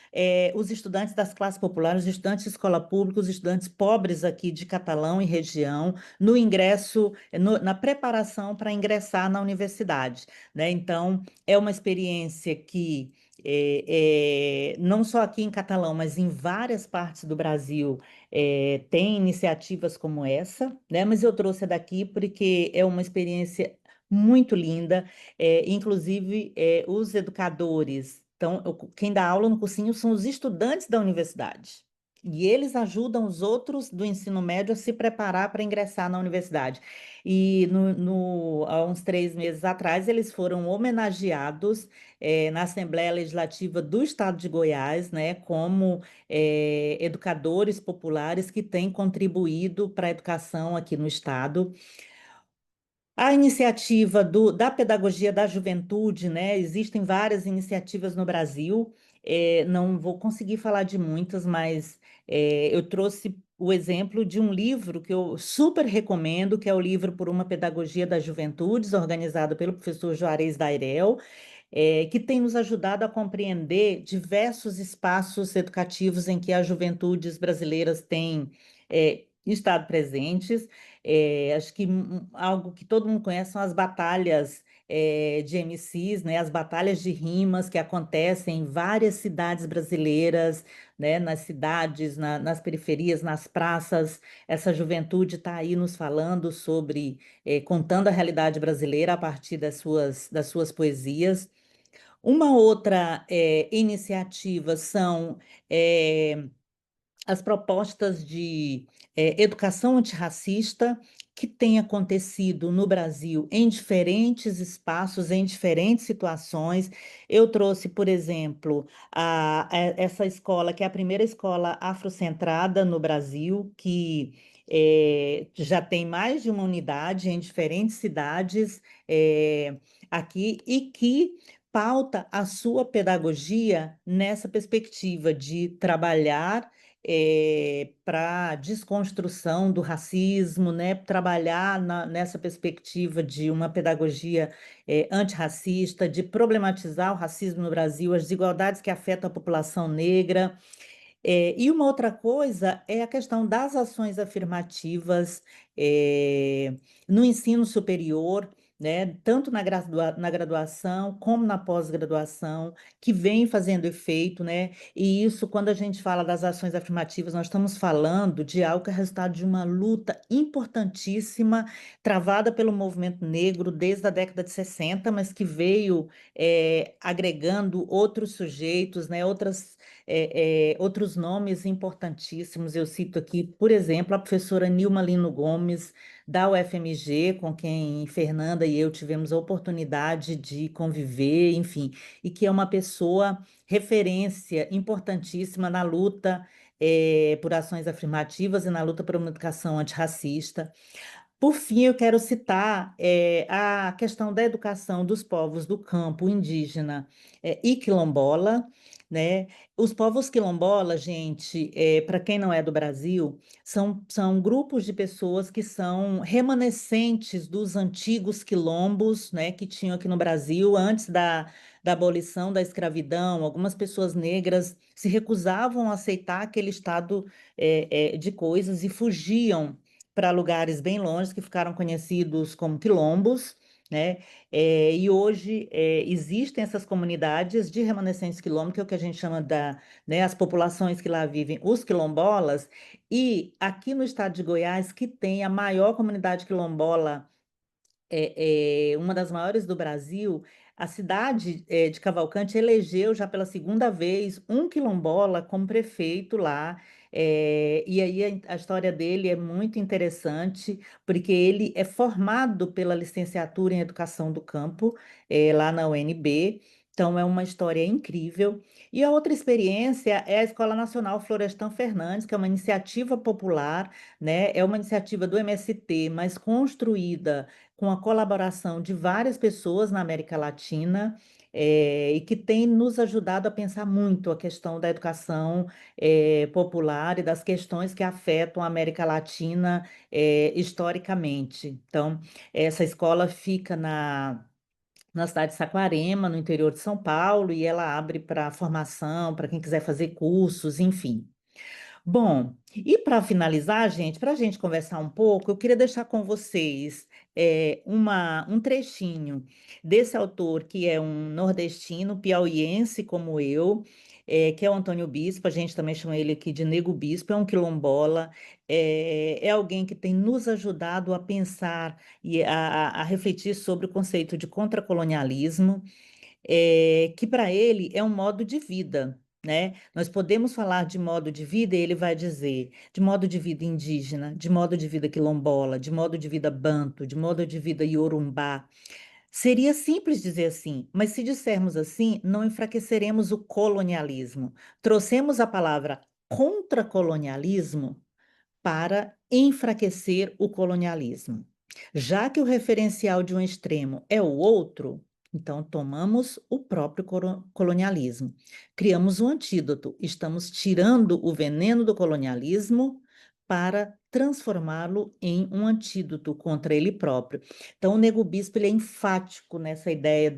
Speaker 4: os estudantes das classes populares, os estudantes de escola pública, os estudantes pobres aqui de Catalão e região, no ingresso, na preparação para ingressar na universidade, né? Então, é uma experiência que, não só aqui em Catalão, mas em várias partes do Brasil, tem iniciativas como essa, né? Mas eu trouxe a daqui porque é uma experiência muito linda, inclusive os educadores. Então, quem dá aula no cursinho são os estudantes da universidade. E eles ajudam os outros do ensino médio a se preparar para ingressar na universidade. E há uns 3 meses atrás, eles foram homenageados na Assembleia Legislativa do Estado de Goiás, né, como educadores populares que têm contribuído para a educação aqui no Estado. A iniciativa da pedagogia da juventude, né? Existem várias iniciativas no Brasil. Não vou conseguir falar de muitas, mas eu trouxe o exemplo de um livro que eu super recomendo, que é o livro Por uma Pedagogia das Juventudes, organizado pelo professor Juarez Dairel, que tem nos ajudado a compreender diversos espaços educativos em que as juventudes brasileiras têm estado presentes. Acho que algo que todo mundo conhece são as batalhas de MCs, né? As batalhas de rimas que acontecem em várias cidades brasileiras, né? Nas cidades, nas periferias, nas praças. Essa juventude está aí nos falando sobre, contando a realidade brasileira a partir das suas poesias. Uma outra iniciativa são as propostas de educação antirracista que têm acontecido no Brasil em diferentes espaços, em diferentes situações. Eu trouxe, por exemplo, essa escola, que é a primeira escola afrocentrada no Brasil, que já tem mais de uma unidade em diferentes cidades aqui e que pauta a sua pedagogia nessa perspectiva de trabalhar para desconstrução do racismo, né? Trabalhar nessa perspectiva de uma pedagogia antirracista, de problematizar o racismo no Brasil, as desigualdades que afetam a população negra. E uma outra coisa é a questão das ações afirmativas no ensino superior, né, tanto na graduação como na pós-graduação, que vem fazendo efeito, né? E isso, quando a gente fala das ações afirmativas, nós estamos falando de algo que é resultado de uma luta importantíssima, travada pelo movimento negro desde a década de 60, mas que veio agregando outros sujeitos, né, outros nomes importantíssimos. Eu cito aqui, por exemplo, a professora Nilma Lino Gomes, da UFMG, com quem Fernanda e eu tivemos a oportunidade de conviver, enfim, e que é uma pessoa referência importantíssima na luta por ações afirmativas e na luta por uma educação antirracista. Por fim, eu quero citar a questão da educação dos povos do campo indígena e quilombola, né? Os povos quilombola, gente, para quem não é do Brasil, são grupos de pessoas que são remanescentes dos antigos quilombos, né, que tinham aqui no Brasil antes da abolição da escravidão. Algumas pessoas negras se recusavam a aceitar aquele estado de coisas e fugiam para lugares bem longe, que ficaram conhecidos como quilombos, né? E hoje existem essas comunidades de remanescentes quilombo, que é o que a gente chama né, as populações que lá vivem, os quilombolas, e aqui no estado de Goiás, que tem a maior comunidade quilombola é uma das maiores do Brasil, a cidade de Cavalcante elegeu já pela segunda vez um quilombola como prefeito lá. E aí a história dele é muito interessante, porque ele é formado pela licenciatura em Educação do Campo, lá na UNB. Então é uma história incrível. E a outra experiência é a Escola Nacional Florestan Fernandes, que é uma iniciativa popular, né? É uma iniciativa do MST, mas construída com a colaboração de várias pessoas na América Latina, e que tem nos ajudado a pensar muito a questão da educação popular e das questões que afetam a América Latina historicamente. Então, essa escola fica na cidade de Saquarema, no interior de São Paulo, e ela abre para formação, para quem quiser fazer cursos, enfim. Bom, e para finalizar, gente, para a gente conversar um pouco, eu queria deixar com vocês um trechinho desse autor que é um nordestino, piauiense como eu, que é o Antônio Bispo, a gente também chama ele aqui de Nego Bispo, é um quilombola, é alguém que tem nos ajudado a pensar e a refletir sobre o conceito de contracolonialismo, que para ele é um modo de vida, né? Nós podemos falar de modo de vida e ele vai dizer de modo de vida indígena, de modo de vida quilombola, de modo de vida banto, de modo de vida iorubá. Seria simples dizer assim, mas se dissermos assim, não enfraqueceremos o colonialismo. Trouxemos a palavra contracolonialismo para enfraquecer o colonialismo. Já que o referencial de um extremo é o outro, então tomamos o próprio colonialismo. Criamos um antídoto, estamos tirando o veneno do colonialismo para transformá-lo em um antídoto contra ele próprio. Então, o Nego Bispo ele é enfático nessa ideia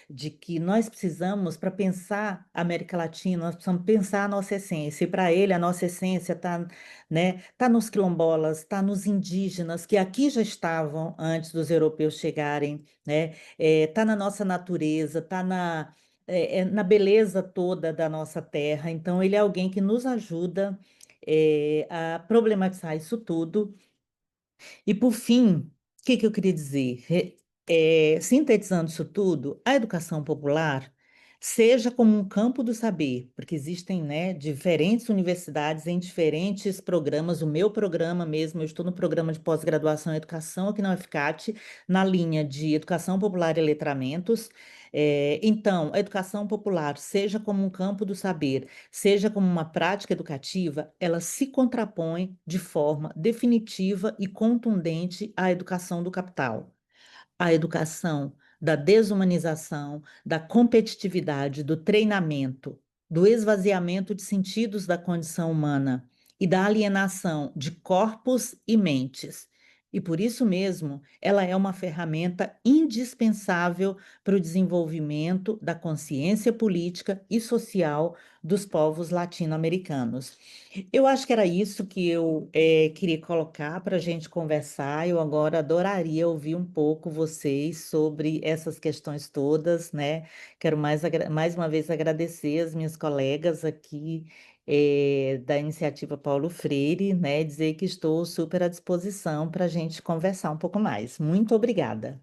Speaker 4: de que nós precisamos, para pensar a América Latina, nós precisamos pensar a nossa essência, e para ele a nossa essência está, né? Tá nos quilombolas, tá nos indígenas que aqui já estavam antes dos europeus chegarem, né? Tá na nossa natureza, tá na beleza toda da nossa terra. Então, ele é alguém que nos ajuda a problematizar isso tudo e por fim, o que que eu queria dizer? Sintetizando isso tudo, a educação popular seja como um campo do saber, porque existem, né, diferentes universidades em diferentes programas. O meu programa mesmo, eu estou no programa de pós-graduação em educação aqui na UFCAT, na linha de educação popular e letramentos. Então, a educação popular, seja como um campo do saber, seja como uma prática educativa, ela se contrapõe de forma definitiva e contundente à educação do capital, a educação da desumanização, da competitividade, do treinamento, do esvaziamento de sentidos da condição humana e da alienação de corpos e mentes. E por isso mesmo, ela é uma ferramenta indispensável para o desenvolvimento da consciência política e social dos povos latino-americanos. Eu acho que era isso que eu queria colocar para a gente conversar. Eu agora adoraria ouvir um pouco vocês sobre essas questões todas, né? Quero mais uma vez agradecer as minhas colegas aqui da iniciativa Paulo Freire, né? Dizer que estou super à disposição para a gente conversar um pouco mais. Muito obrigada.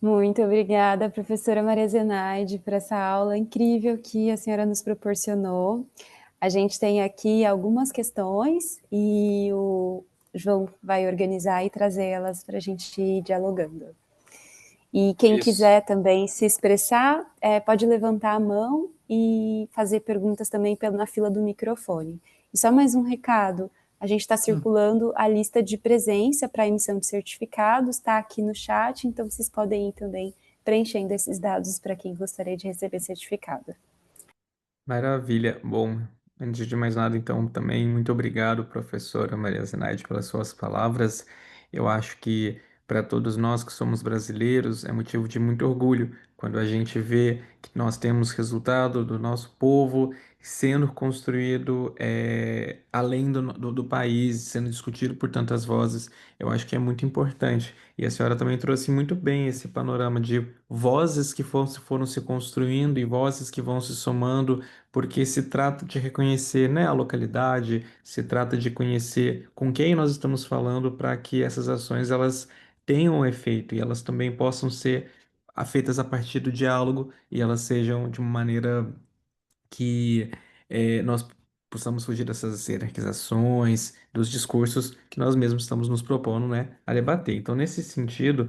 Speaker 3: Muito obrigada, professora Maria Zenaide, por essa aula incrível que a senhora nos proporcionou. A gente tem aqui algumas questões e o João vai organizar e trazê-las para a gente ir dialogando. E quem
Speaker 5: Isso.
Speaker 3: quiser também se expressar, pode levantar a mão e fazer perguntas também na fila do microfone. E só mais um recado, a gente está circulando a lista de presença para emissão de certificados, está aqui no chat, então vocês podem ir também preenchendo esses dados para quem gostaria de receber certificado.
Speaker 5: Maravilha. Bom, antes de mais nada, então, também muito obrigado, professora Maria Zenaide, pelas suas palavras. Eu acho que para todos nós que somos brasileiros é motivo de muito orgulho quando a gente vê que nós temos resultado do nosso povo sendo construído além do país, sendo discutido por tantas vozes, eu acho que é muito importante. E a senhora também trouxe muito bem esse panorama de vozes que foram se construindo e vozes que vão se somando, porque se trata de reconhecer, né, a localidade, se trata de conhecer com quem nós estamos falando para que essas ações elas tenham um efeito e elas também possam ser feitas a partir do diálogo e elas sejam de uma maneira que nós possamos fugir dessas hierarquizações, dos discursos que nós mesmos estamos nos propondo, né, a debater. Então, nesse sentido,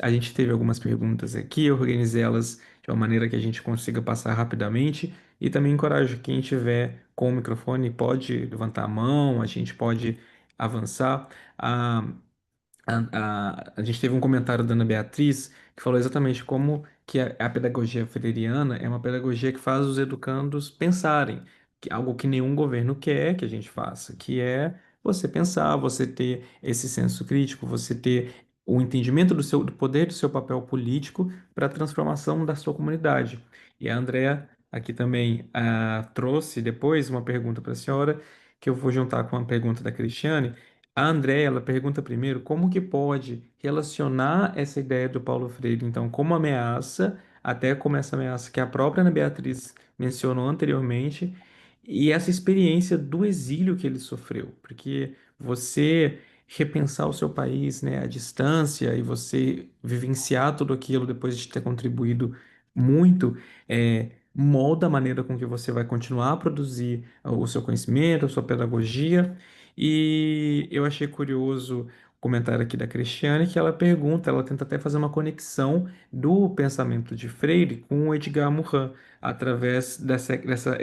Speaker 5: a gente teve algumas perguntas aqui, eu organizei elas de uma maneira que a gente consiga passar rapidamente e também encorajo quem tiver com o microfone pode levantar a mão, a gente pode avançar. Ah, a gente teve um comentário da Ana Beatriz que falou exatamente como que a pedagogia freiriana é uma pedagogia que faz os educandos pensarem, algo que nenhum governo quer que a gente faça, que é você pensar, você ter esse senso crítico, você ter o entendimento do poder do seu papel político para a transformação da sua comunidade. E a Andrea aqui também trouxe depois uma pergunta para a senhora, que eu vou juntar com a pergunta da Cristiane. A Andréia, ela pergunta primeiro como que pode relacionar essa ideia do Paulo Freire, então, como ameaça, até como essa ameaça que a própria Ana Beatriz mencionou anteriormente, e essa experiência do exílio que ele sofreu, porque você repensar o seu país, né, à distância, e você vivenciar tudo aquilo depois de ter contribuído muito, molda a maneira com que você vai continuar a produzir o seu conhecimento, a sua pedagogia, e eu achei curioso o comentário aqui da Cristiane, que ela pergunta, ela tenta até fazer uma conexão do pensamento de Freire com o Edgar Morin, através dessa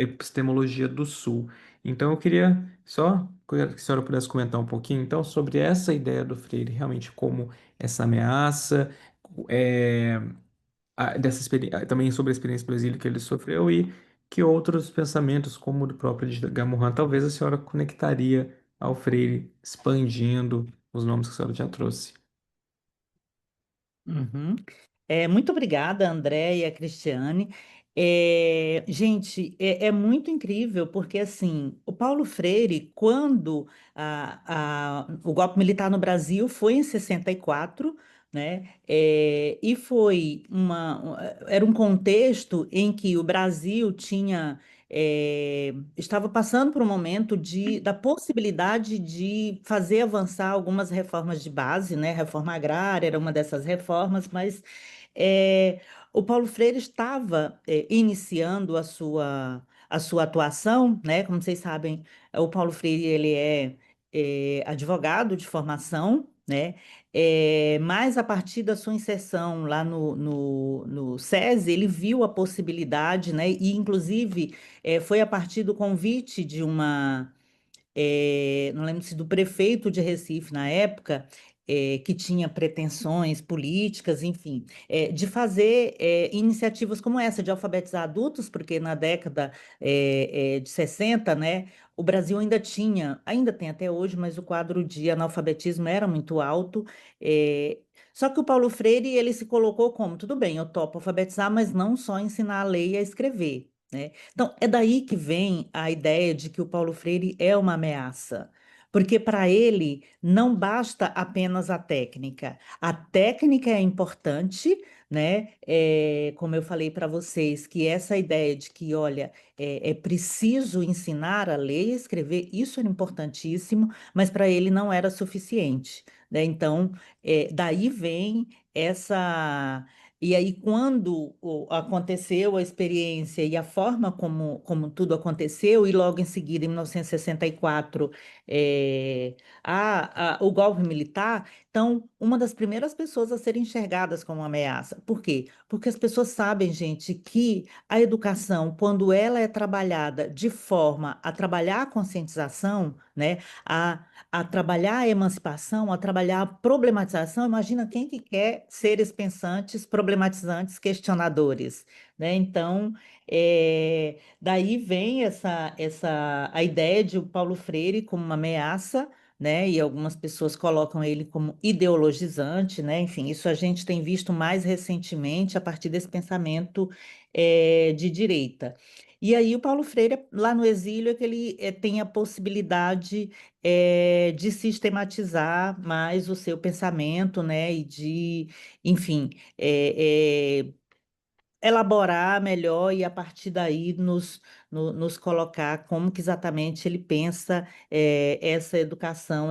Speaker 5: epistemologia do Sul. Então eu queria só que a senhora pudesse comentar um pouquinho, então, sobre essa ideia do Freire, realmente como essa ameaça, é, também sobre a experiência do exílio que ele sofreu e que outros pensamentos, como o do próprio Edgar Morin, talvez a senhora conectaria ao Freire, expandindo os nomes que a senhora já trouxe.
Speaker 4: Uhum. Muito obrigada, André e a Cristiane. Gente, é muito incrível, porque assim, o Paulo Freire, quando o golpe militar no Brasil foi em 64, né? E foi era um contexto em que o Brasil estava passando por um momento da possibilidade de fazer avançar algumas reformas de base, né? Reforma agrária era uma dessas reformas, mas o Paulo Freire estava iniciando a sua atuação, né? Como vocês sabem, o Paulo Freire ele é advogado de formação, né? Mas a partir da sua inserção lá no SESI, ele viu a possibilidade, né? E inclusive foi a partir do convite de não lembro se do prefeito de Recife na época, que tinha pretensões políticas, enfim, de fazer iniciativas como essa, de alfabetizar adultos, porque na década de 60, né, o Brasil ainda tem até hoje, mas o quadro de analfabetismo era muito alto. Só que o Paulo Freire, ele se colocou como, tudo bem, eu topo alfabetizar, mas não só ensinar a ler e a escrever, né? Então, é daí que vem a ideia de que o Paulo Freire é uma ameaça. Porque para ele não basta apenas a técnica é importante, né? Como eu falei para vocês, que essa ideia de que, olha, é preciso ensinar a ler e escrever, isso era importantíssimo, mas para ele não era suficiente, né? Então, daí vem essa. E aí, quando aconteceu a experiência e a forma como tudo aconteceu, e logo em seguida, em 1964, o golpe militar, então, uma das primeiras pessoas a serem enxergadas como uma ameaça. Por quê? Porque as pessoas sabem, gente, que a educação, quando ela é trabalhada de forma a trabalhar a conscientização, né, a trabalhar a emancipação, a trabalhar a problematização. Imagina quem que quer seres pensantes, problematizantes, questionadores, né? Então, daí vem a ideia de o Paulo Freire como uma ameaça, né? E algumas pessoas colocam ele como ideologizante, né? Enfim, isso a gente tem visto mais recentemente a partir desse pensamento de direita. E aí o Paulo Freire, lá no exílio, é que ele tem a possibilidade de sistematizar mais o seu pensamento, né? E de, enfim, elaborar melhor e a partir daí nos colocar como que exatamente ele pensa essa educação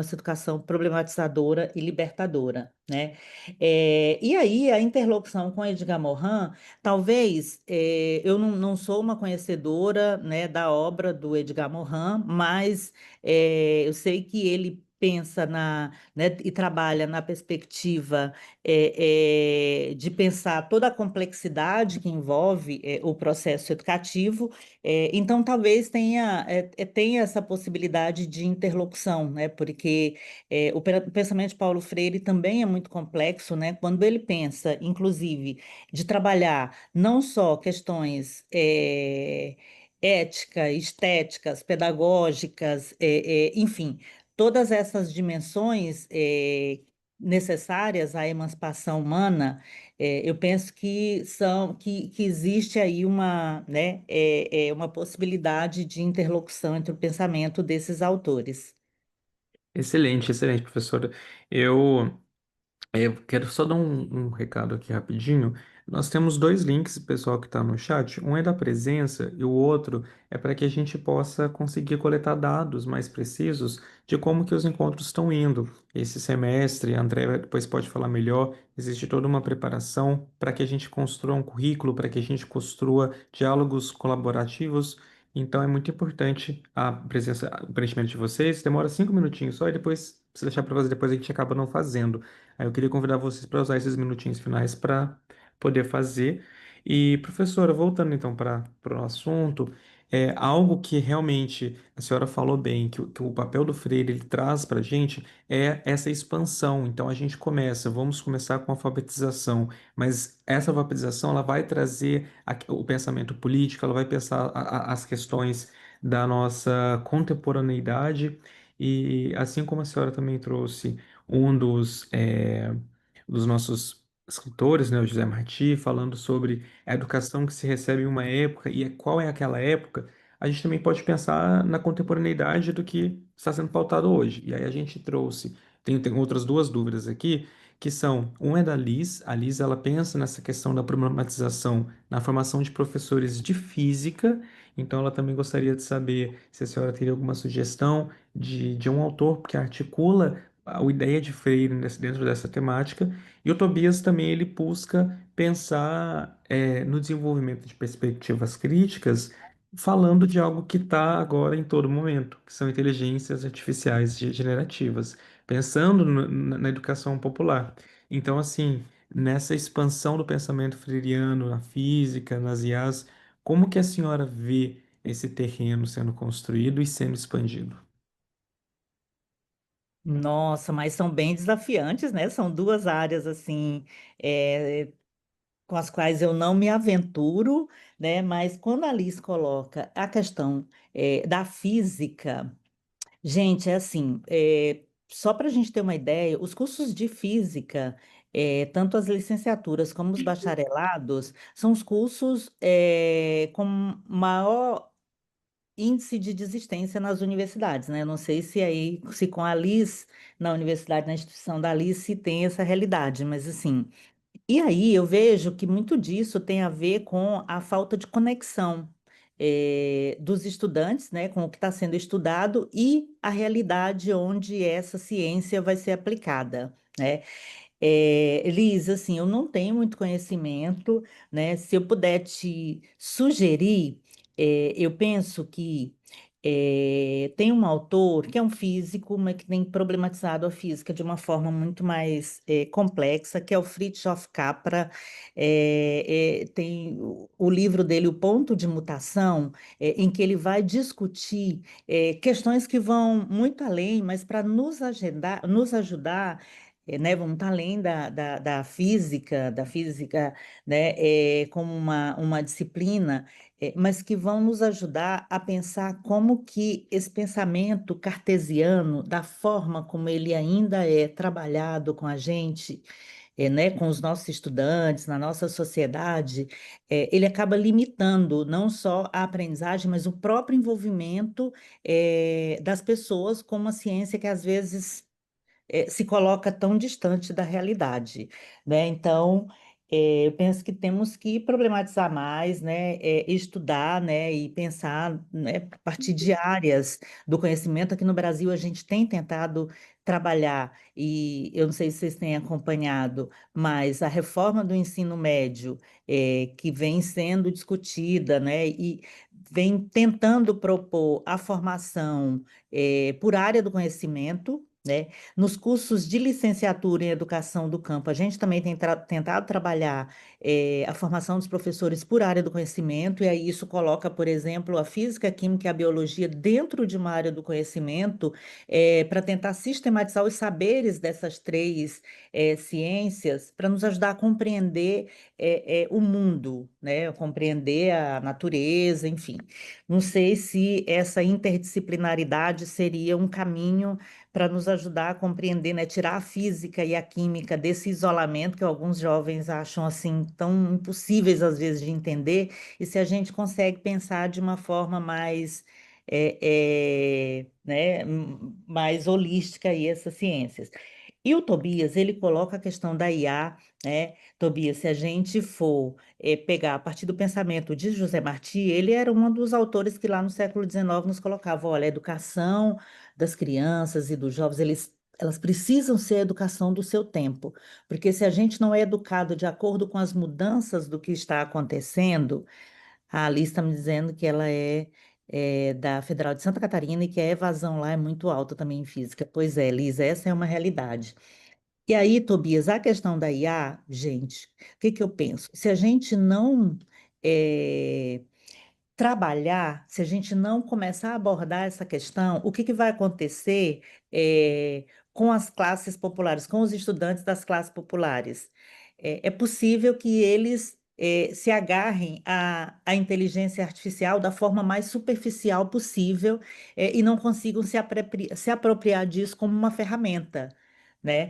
Speaker 4: problematizadora e libertadora, né? E aí a interlocução com Edgar Morin, talvez eu não sou uma conhecedora, né, da obra do Edgar Morin, mas eu sei que ele pensa né, e trabalha na perspectiva de pensar toda a complexidade que envolve o processo educativo, então talvez tenha essa possibilidade de interlocução, né? Porque o pensamento de Paulo Freire também é muito complexo, né? Quando ele pensa, inclusive, de trabalhar não só questões éticas, estéticas, pedagógicas, enfim, todas essas dimensões necessárias à emancipação humana, eu penso que existe aí uma possibilidade de interlocução entre o pensamento desses autores.
Speaker 5: Excelente, excelente, professora. Eu Eu quero só dar um recado aqui rapidinho. Nós temos dois links, pessoal, que está no chat. Um é da presença e o outro é para que a gente possa conseguir coletar dados mais precisos de como que os encontros estão indo. Esse semestre, a André depois pode falar melhor, existe toda uma preparação para que a gente construa um currículo, para que a gente construa diálogos colaborativos. Então é muito importante a presença, o preenchimento de vocês. Demora 5 minutinhos só e depois, se deixar para fazer depois, a gente acaba não fazendo. Aí eu queria convidar vocês para usar esses minutinhos finais para poder fazer. E, professora, voltando então para o assunto, algo que realmente a senhora falou bem, que o papel do Freire ele traz para a gente é essa expansão. Então a gente vamos começar com a alfabetização, mas essa alfabetização ela vai trazer o pensamento político, ela vai pensar as questões da nossa contemporaneidade, e assim como a senhora também trouxe dos nossos escritores, né, o José Martí, falando sobre a educação que se recebe em uma época e qual é aquela época, a gente também pode pensar na contemporaneidade do que está sendo pautado hoje. E aí a gente trouxe, tem outras duas dúvidas aqui, que são, um é da Liz, a Liz ela pensa nessa questão da problematização na formação de professores de física, então ela também gostaria de saber se a senhora teria alguma sugestão de um autor que articula a ideia de Freire dentro dessa temática, e o Tobias também ele busca pensar no desenvolvimento de perspectivas críticas, falando de algo que está agora em todo momento, que são inteligências artificiais generativas, pensando na educação popular. Então, assim, nessa expansão do pensamento freiriano, na física, nas IAs, como que a senhora vê esse terreno sendo construído e sendo expandido?
Speaker 4: Nossa, mas são bem desafiantes, né? São duas áreas assim, é, com as quais eu não me aventuro, né? Mas quando a Alice coloca a questão da física, gente, é assim, só para a gente ter uma ideia, os cursos de física, tanto as licenciaturas como os bacharelados, são os cursos com maior índice de desistência nas universidades, né? Eu não sei se aí, se com a Alice, na universidade, na instituição da Alice, se tem essa realidade, mas assim. E aí eu vejo que muito disso tem a ver com a falta de conexão dos estudantes, né, com o que está sendo estudado e a realidade onde essa ciência vai ser aplicada, né? Liz, assim, eu não tenho muito conhecimento, né? Se eu puder te sugerir, eu penso que tem um autor que é um físico, mas que tem problematizado a física de uma forma muito mais complexa, que é o Fritjof Capra. Tem o livro dele, O Ponto de Mutação, em que ele vai discutir questões que vão muito além, mas para nos ajudar né, vamos estar além da física, né, como uma disciplina, mas que vão nos ajudar a pensar como que esse pensamento cartesiano, da forma como ele ainda é trabalhado com a gente, né, com os nossos estudantes, na nossa sociedade, ele acaba limitando não só a aprendizagem, mas o próprio envolvimento, das pessoas com uma ciência que às vezes se coloca tão distante da realidade, né? Então, eu penso que temos que problematizar mais, né? Estudar, né? E pensar, né? A partir de áreas do conhecimento. Aqui no Brasil, a gente tem tentado trabalhar, e eu não sei se vocês têm acompanhado, mas a reforma do ensino médio, que vem sendo discutida, né? E vem tentando propor a formação, por área do conhecimento, né? Nos cursos de licenciatura em educação do campo, a gente também tem tentado trabalhar a formação dos professores por área do conhecimento, e aí isso coloca, por exemplo, a física, a química e a biologia dentro de uma área do conhecimento, para tentar sistematizar os saberes dessas três ciências, para nos ajudar a compreender o mundo, né? Compreender a natureza, enfim. Não sei se essa interdisciplinaridade seria um caminho para nos ajudar a compreender, né, tirar a física e a química desse isolamento que alguns jovens acham assim tão impossíveis às vezes de entender, e se a gente consegue pensar de uma forma mais né, mais holística aí essas ciências. E o Tobias, ele coloca a questão da IA, né? Tobias, se a gente for pegar a partir do pensamento de José Martí, ele era um dos autores que lá no século XIX nos colocava, olha, a educação das crianças e dos jovens, elas precisam ser a educação do seu tempo, porque se a gente não é educado de acordo com as mudanças do que está acontecendo, a Alice está me dizendo que ela é da Federal de Santa Catarina e que a evasão lá é muito alta também em física. Pois é, Liz, essa é uma realidade. E aí, Tobias, a questão da IA, gente, o que que eu penso? Se a gente não eh, trabalhar, se a gente não começar a abordar essa questão, o que que vai acontecer com as classes populares, com os estudantes das classes populares? É possível que eles se agarrem à inteligência artificial da forma mais superficial possível, e não consigam se apropriar disso como uma ferramenta. Né?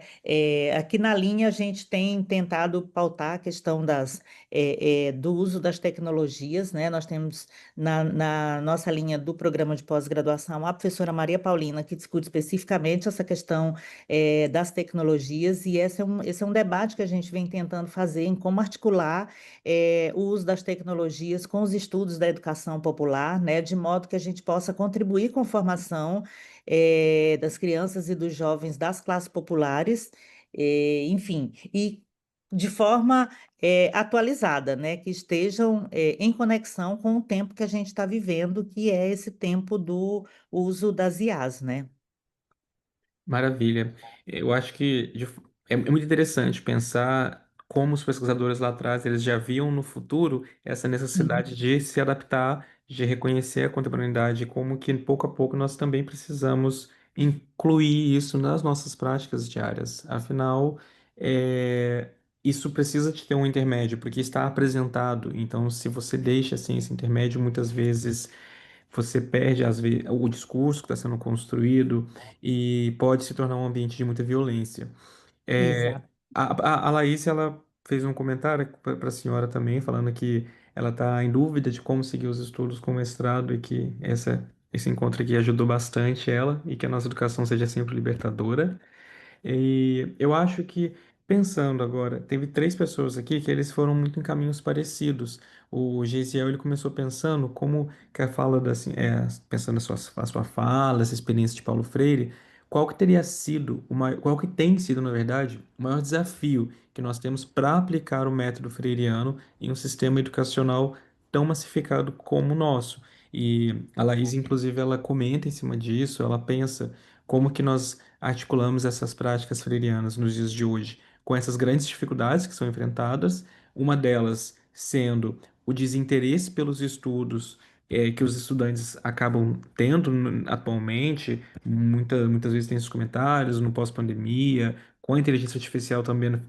Speaker 4: Aqui na linha a gente tem tentado pautar a questão do uso das tecnologias, né? Nós temos na nossa linha do programa de pós-graduação, a professora Maria Paulina, que discute especificamente essa questão das tecnologias, e esse é um debate que a gente vem tentando fazer em como articular o uso das tecnologias com os estudos da educação popular, né, de modo que a gente possa contribuir com a formação das crianças e dos jovens das classes populares, enfim, e de forma atualizada, né, que estejam em conexão com o tempo que a gente está vivendo, que é esse tempo do uso das IAs, né?
Speaker 5: Maravilha. Eu acho que é muito interessante pensar como os pesquisadores lá atrás eles já viam no futuro essa necessidade de se adaptar, de reconhecer a contemporaneidade, e como que pouco a pouco nós também precisamos incluir isso nas nossas práticas diárias. Afinal, isso precisa de ter um intermédio, porque está apresentado. Então, se você deixa assim esse intermédio, muitas vezes você perde o discurso que está sendo construído e pode se tornar um ambiente de muita violência. É,
Speaker 4: Exato.
Speaker 5: a Laís, ela fez um comentário para a senhora também, falando que ela está em dúvida de como seguir os estudos com o mestrado e que esse encontro aqui ajudou bastante ela e que a nossa educação seja sempre libertadora. E eu acho que, pensando agora, teve três pessoas aqui que eles foram muito em caminhos parecidos. O Geisiel, ele começou pensando como que a fala da, assim, pensando a sua fala, essa experiência de Paulo Freire, qual que teria sido, qual que tem sido, na verdade, o maior desafio que nós temos para aplicar o método freiriano em um sistema educacional tão massificado como o nosso. E a Laís, inclusive, ela comenta em cima disso, ela pensa como que nós articulamos essas práticas freirianas nos dias de hoje, com essas grandes dificuldades que são enfrentadas, uma delas sendo o desinteresse pelos estudos que os estudantes acabam tendo atualmente, muitas vezes tem esses comentários no pós-pandemia, com a inteligência artificial também,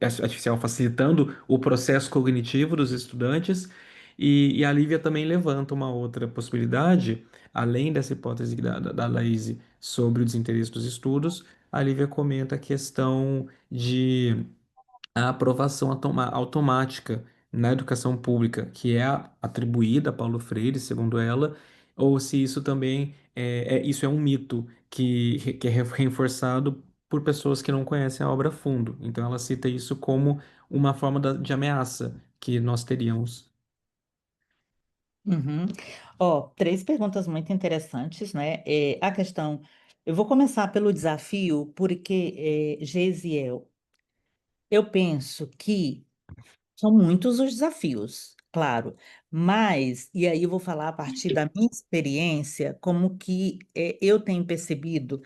Speaker 5: artificial facilitando o processo cognitivo dos estudantes, e a Lívia também levanta uma outra possibilidade, além dessa hipótese da Laís sobre o desinteresse dos estudos, a Lívia comenta a questão a aprovação automática na educação pública, que é atribuída a Paulo Freire, segundo ela, ou se isso também isso é um mito que é reforçado por pessoas que não conhecem a obra a fundo. Então ela cita isso como uma forma de ameaça que nós teríamos.
Speaker 4: Uhum. Ó, três perguntas muito interessantes, né? A questão, eu vou começar pelo desafio, porque, Gesiel, eu penso que são muitos os desafios, claro, mas, e aí eu vou falar a partir da minha experiência, como que eu tenho percebido.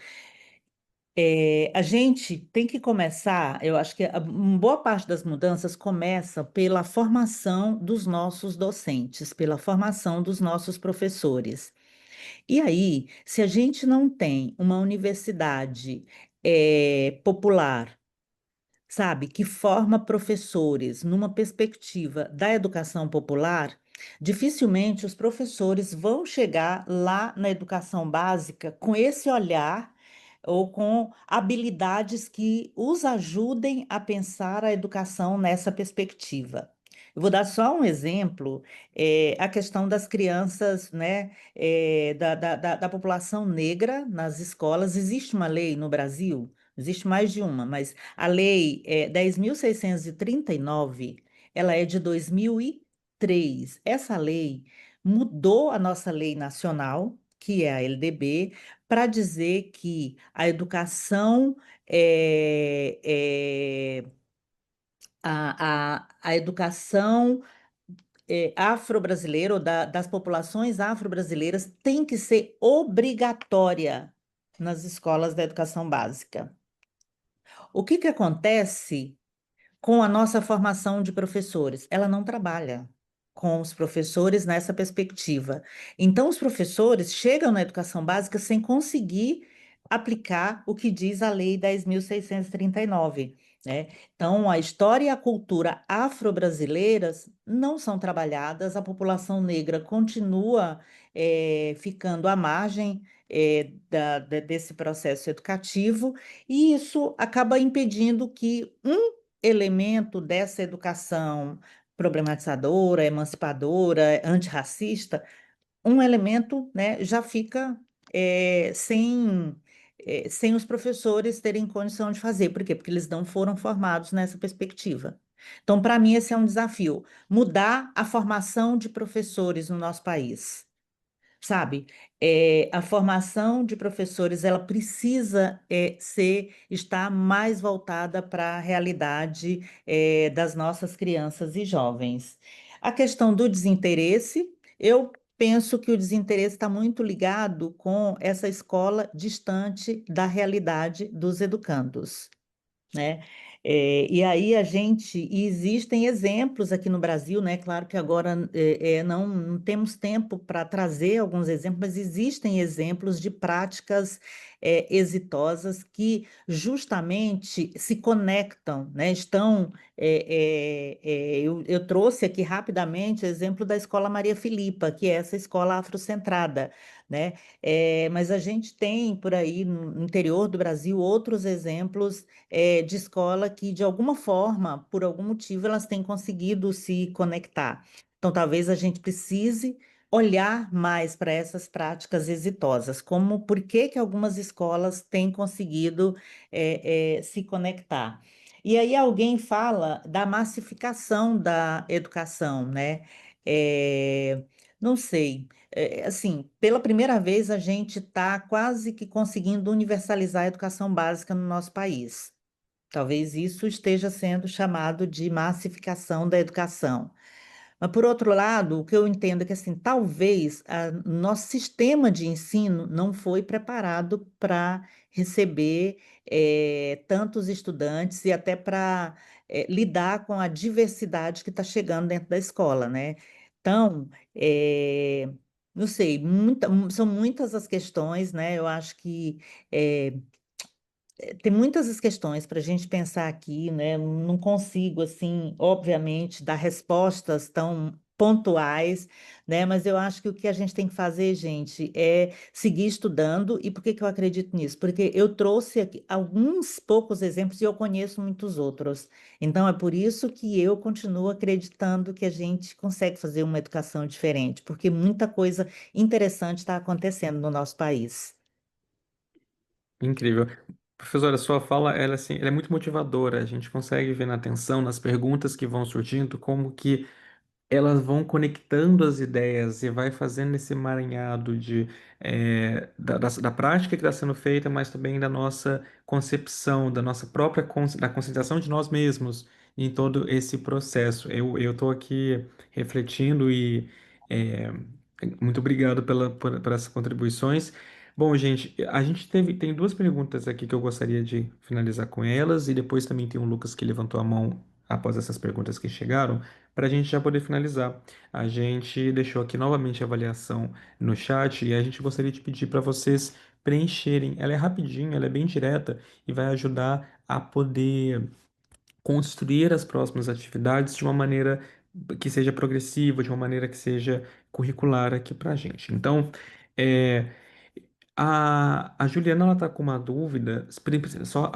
Speaker 4: A gente tem que começar, eu acho que uma boa parte das mudanças começa pela formação dos nossos docentes, pela formação dos nossos professores. E aí, se a gente não tem uma universidade popular, sabe, que forma professores numa perspectiva da educação popular, dificilmente os professores vão chegar lá na educação básica com esse olhar ou com habilidades que os ajudem a pensar a educação nessa perspectiva. Eu vou dar só um exemplo, a questão das crianças, né, da população negra nas escolas. Existe uma lei no Brasil, existe mais de uma, mas a lei 10.639, ela é de 2003. Essa lei mudou a nossa lei nacional, que é a LDB, para dizer que a educação a educação afro-brasileira ou das populações afro-brasileiras tem que ser obrigatória nas escolas da educação básica. O que que acontece com a nossa formação de professores? Ela não trabalha com os professores nessa perspectiva. Então, os professores chegam na educação básica sem conseguir aplicar o que diz a Lei 10.639, né? Então, a história e a cultura afro-brasileiras não são trabalhadas, a população negra continua ficando à margem desse processo educativo, e isso acaba impedindo que elemento dessa educação problematizadora, emancipadora, antirracista, um elemento, né, já fica sem os professores terem condição de fazer. Por quê? Porque eles não foram formados nessa perspectiva. Então, para mim, esse é um desafio, mudar a formação de professores no nosso país. Sabe, a formação de professores ela precisa estar mais voltada para a realidade das nossas crianças e jovens. A questão do desinteresse, eu penso que o desinteresse está muito ligado com essa escola distante da realidade dos educandos, né? E aí e existem exemplos aqui no Brasil, né? Claro que agora não temos tempo para trazer alguns exemplos, mas existem exemplos de práticas exitosas que justamente se conectam, né? Eu trouxe aqui rapidamente o exemplo da Escola Maria Filipa, que é essa escola afrocentrada, né? Mas a gente tem por aí no interior do Brasil outros exemplos de escola que, de alguma forma, por algum motivo, elas têm conseguido se conectar. Então, talvez a gente precise olhar mais para essas práticas exitosas, como por que que algumas escolas têm conseguido se conectar. E aí alguém fala da massificação da educação, né? É, não sei. Assim, pela primeira vez a gente está quase que conseguindo universalizar a educação básica no nosso país. Talvez isso esteja sendo chamado de massificação da educação. Mas, por outro lado, o que eu entendo é que, assim, talvez nosso sistema de ensino não foi preparado para receber tantos estudantes e até para lidar com a diversidade que está chegando dentro da escola, né? Então, não sei, são muitas as questões, né? Eu acho que eh, tem muitas as questões para a gente pensar aqui, né? Não consigo, assim, obviamente, dar respostas tão pontuais, né? Mas eu acho que o que a gente tem que fazer, gente, é seguir estudando. E por que que eu acredito nisso? Porque eu trouxe aqui alguns poucos exemplos e eu conheço muitos outros. Então é por isso que eu continuo acreditando que a gente consegue fazer uma educação diferente, porque muita coisa interessante está acontecendo no nosso país.
Speaker 5: Incrível. Professora, sua fala, ela, assim, ela é muito motivadora. A gente consegue ver na atenção, nas perguntas que vão surgindo, como que elas vão conectando as ideias e vai fazendo esse emaranhado da prática que está sendo feita, mas também da nossa concepção, da nossa própria da conscientização de nós mesmos em todo esse processo. Eu estou aqui refletindo e é, muito obrigado por essas contribuições. Bom, gente, a gente tem duas perguntas aqui que eu gostaria de finalizar com elas, e depois também tem o Lucas que levantou a mão após essas perguntas que chegaram para a gente já poder finalizar. A gente deixou aqui novamente a avaliação no chat e a gente gostaria de pedir para vocês preencherem. Ela é rapidinho, ela é bem direta e vai ajudar a poder construir as próximas atividades de uma maneira que seja progressiva, de uma maneira que seja curricular aqui para a gente. Então, é, a Juliana está com uma dúvida, só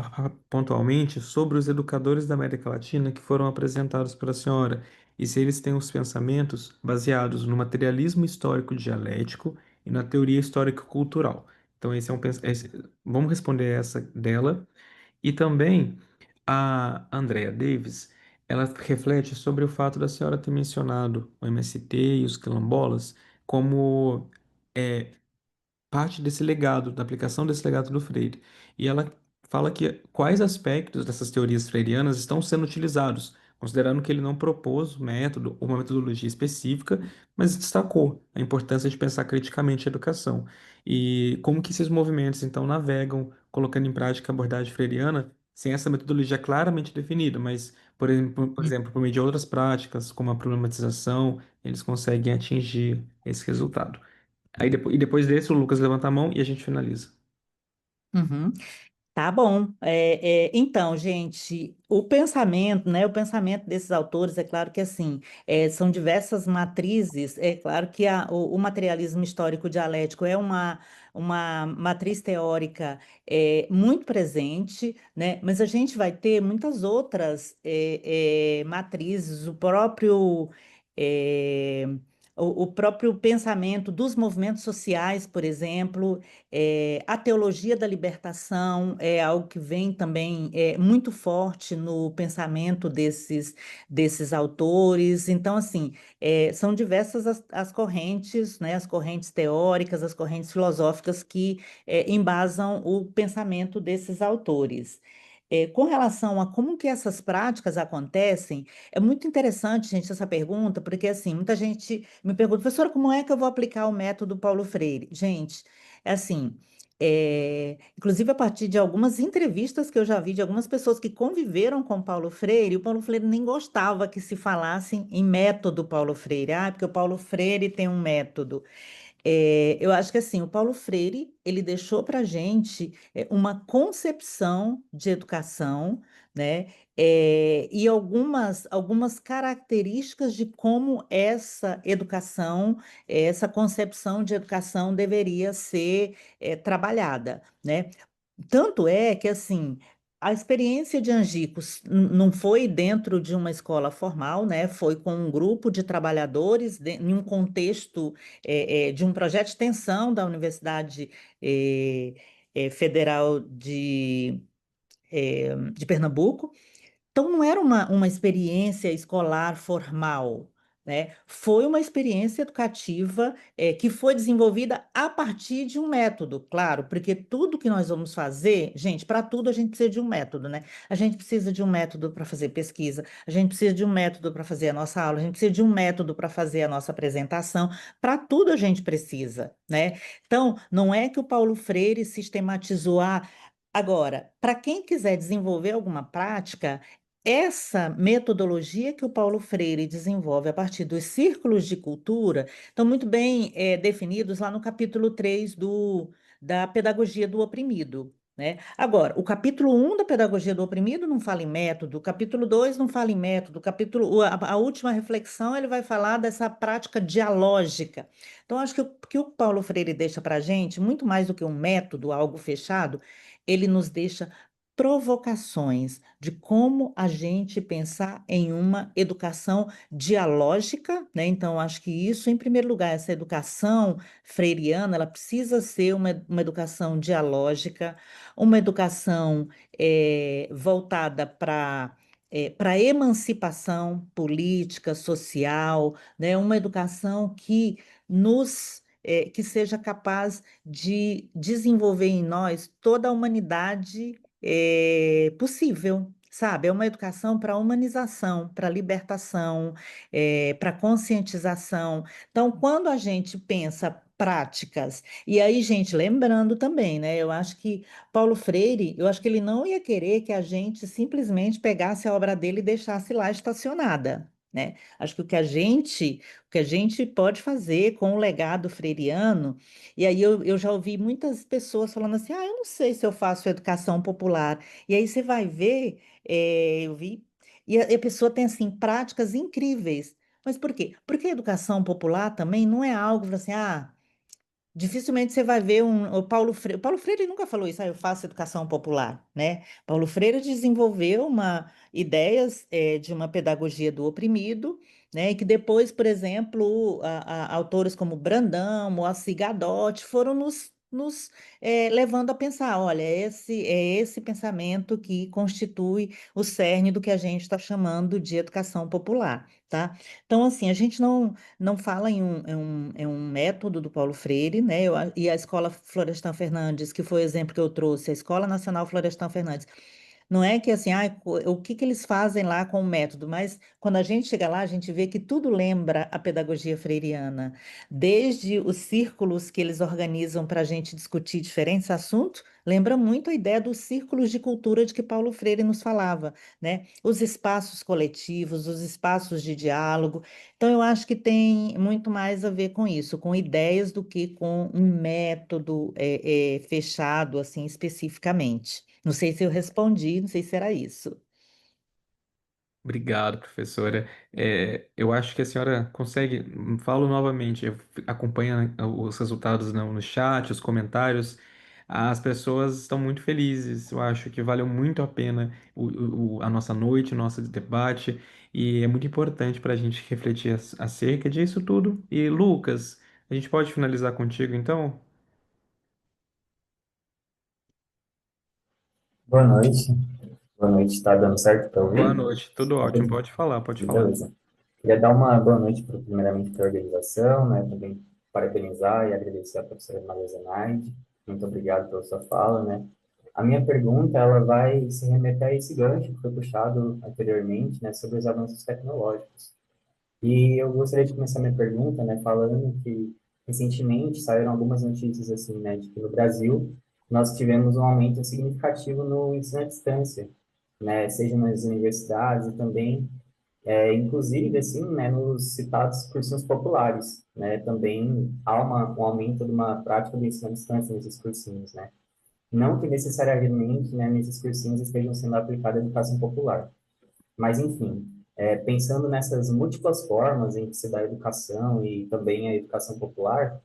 Speaker 5: pontualmente, sobre os educadores da América Latina que foram apresentados pela senhora, e se eles têm os pensamentos baseados no materialismo histórico dialético e na teoria histórico-cultural. Então, vamos responder essa dela. E também a Andrea Davis, ela reflete sobre o fato da senhora ter mencionado o MST e os quilombolas como parte desse legado, da aplicação desse legado do Freire. E ela fala que quais aspectos dessas teorias freirianas estão sendo utilizados, considerando que ele não propôs o método ou uma metodologia específica, mas destacou a importância de pensar criticamente a educação. E como que esses movimentos, então, navegam, colocando em prática a abordagem freiriana, sem essa metodologia claramente definida, mas, por exemplo, por meio de outras práticas, como a problematização, eles conseguem atingir esse resultado. E depois desse, o Lucas levanta a mão e a gente finaliza.
Speaker 4: Uhum. Tá bom. Então, gente, o pensamento, né? O pensamento desses autores, é claro que assim, são diversas matrizes. É claro que o materialismo histórico dialético é uma matriz teórica muito presente, né? Mas a gente vai ter muitas outras matrizes, é, o próprio pensamento dos movimentos sociais, por exemplo. A teologia da libertação é algo que vem também muito forte no pensamento desses autores. Então, assim, são diversas as correntes, né, as correntes teóricas, as correntes filosóficas que embasam o pensamento desses autores. Com relação a como que essas práticas acontecem, é muito interessante, gente, essa pergunta, porque assim, muita gente me pergunta, professora, como é que eu vou aplicar o método Paulo Freire? Gente, é assim, inclusive a partir de algumas entrevistas que eu já vi de algumas pessoas que conviveram com Paulo Freire, o Paulo Freire nem gostava que se falasse em método Paulo Freire, porque o Paulo Freire tem um método. Eu acho que assim, o Paulo Freire, ele deixou para a gente uma concepção de educação, né? E algumas características de como essa educação, essa concepção de educação deveria ser trabalhada, né? Tanto é que, assim, a experiência de Angicos não foi dentro de uma escola formal, né? Foi com um grupo de trabalhadores em um contexto de um projeto de extensão da Universidade Federal de Pernambuco. Então, não era uma experiência escolar formal, né? Foi uma experiência educativa, que foi desenvolvida a partir de um método, claro, porque tudo que nós vamos fazer, gente, para tudo a gente precisa de um método, né? A gente precisa de um método para fazer pesquisa, a gente precisa de um método para fazer a nossa aula, a gente precisa de um método para fazer a nossa apresentação, para tudo a gente precisa, né? Então, não é que o Paulo Freire sistematizou Agora, para quem quiser desenvolver alguma prática, essa metodologia que o Paulo Freire desenvolve a partir dos círculos de cultura estão muito bem definidos lá no capítulo 3 da Pedagogia do Oprimido. né? Agora, o capítulo 1 da Pedagogia do Oprimido não fala em método, o capítulo 2 não fala em método, a última reflexão ele vai falar dessa prática dialógica. Então, acho que que o Paulo Freire deixa para a gente, muito mais do que um método, algo fechado, ele nos deixa provocações de como a gente pensar em uma educação dialógica, né? Então, acho que isso, em primeiro lugar, essa educação freiriana, ela precisa ser uma educação dialógica, uma educação voltada para emancipação política, social, né? Uma educação que que seja capaz de desenvolver em nós toda a humanidade possível. Sabe, é uma educação para a humanização, para a libertação, para a conscientização. Então, quando a gente pensa práticas, e aí, gente, lembrando também, né? Eu acho que Paulo Freire, eu acho que ele não ia querer que a gente simplesmente pegasse a obra dele e deixasse lá estacionada, né? Acho que o que a gente pode fazer com o legado freiriano, e aí eu já ouvi muitas pessoas falando assim, ah, eu não sei se eu faço educação popular, e aí você vai ver, eu vi, e a pessoa tem, assim, práticas incríveis, mas por quê? Porque a educação popular também não é algo assim, ah, dificilmente você vai ver o Paulo Freire nunca falou isso, ah, eu faço educação popular, né? Paulo Freire desenvolveu ideias de uma pedagogia do oprimido, né? E que depois, por exemplo, autores como Brandão, Moacir Gadotti foram nos levando a pensar, olha, é esse pensamento que constitui o cerne do que a gente está chamando de educação popular, tá? Então, assim, a gente não fala em um método do Paulo Freire, né? E a Escola Florestan Fernandes, que foi o exemplo que eu trouxe, a Escola Nacional Florestan Fernandes, não é que assim, o que que eles fazem lá com o método, mas quando a gente chega lá, a gente vê que tudo lembra a pedagogia freiriana, desde os círculos que eles organizam para a gente discutir diferentes assuntos, lembra muito a ideia dos círculos de cultura de que Paulo Freire nos falava, né? Os espaços coletivos, os espaços de diálogo. Então, eu acho que tem muito mais a ver com isso, com ideias do que com um método fechado, assim, especificamente. Não sei se eu respondi, não sei se era isso.
Speaker 5: Obrigado, professora. Eu acho que a senhora consegue. Falo novamente, acompanha os resultados no chat, os comentários. As pessoas estão muito felizes. Eu acho que valeu muito a pena a nossa noite, o nosso debate, e é muito importante para a gente refletir acerca disso tudo. E, Lucas, a gente pode finalizar contigo, então?
Speaker 6: Boa noite. Boa noite, tá dando certo para
Speaker 5: Boa
Speaker 6: ouvir?
Speaker 5: noite, tudo
Speaker 6: Tá
Speaker 5: ótimo.
Speaker 6: tudo?
Speaker 5: Pode falar, pode falar.
Speaker 6: Beleza. Queria dar uma boa noite, primeiramente, para a organização, né? Também parabenizar e agradecer a professora Maria Zenaide. Muito obrigado pela sua fala, né? A minha pergunta, ela vai se remeter a esse gancho que foi puxado anteriormente, né? Sobre os avanços tecnológicos. E eu gostaria de começar minha pergunta, né, falando que recentemente saíram algumas notícias assim, né, de que no Brasil nós tivemos um aumento significativo no ensino à distância, né, seja nas universidades e também, inclusive, assim, né, nos citados cursinhos populares, né, também há um aumento de uma prática do ensino à distância nesses cursinhos, né. Não que necessariamente, né, nesses cursinhos estejam sendo aplicada a educação popular, mas, enfim, pensando nessas múltiplas formas em que se dá a educação e também a educação popular,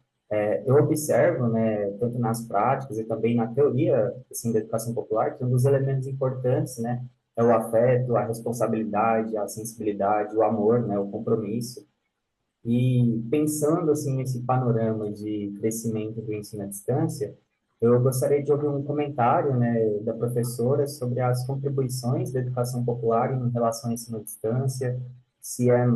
Speaker 6: eu observo, né, tanto nas práticas e também na teoria, assim, da educação popular, que um dos elementos importantes, né, é o afeto, a responsabilidade, a sensibilidade, o amor, né, o compromisso. E pensando assim nesse panorama de crescimento do ensino à distância, eu gostaria de ouvir um comentário, né, da professora sobre as contribuições da educação popular em relação ao ensino à distância, se é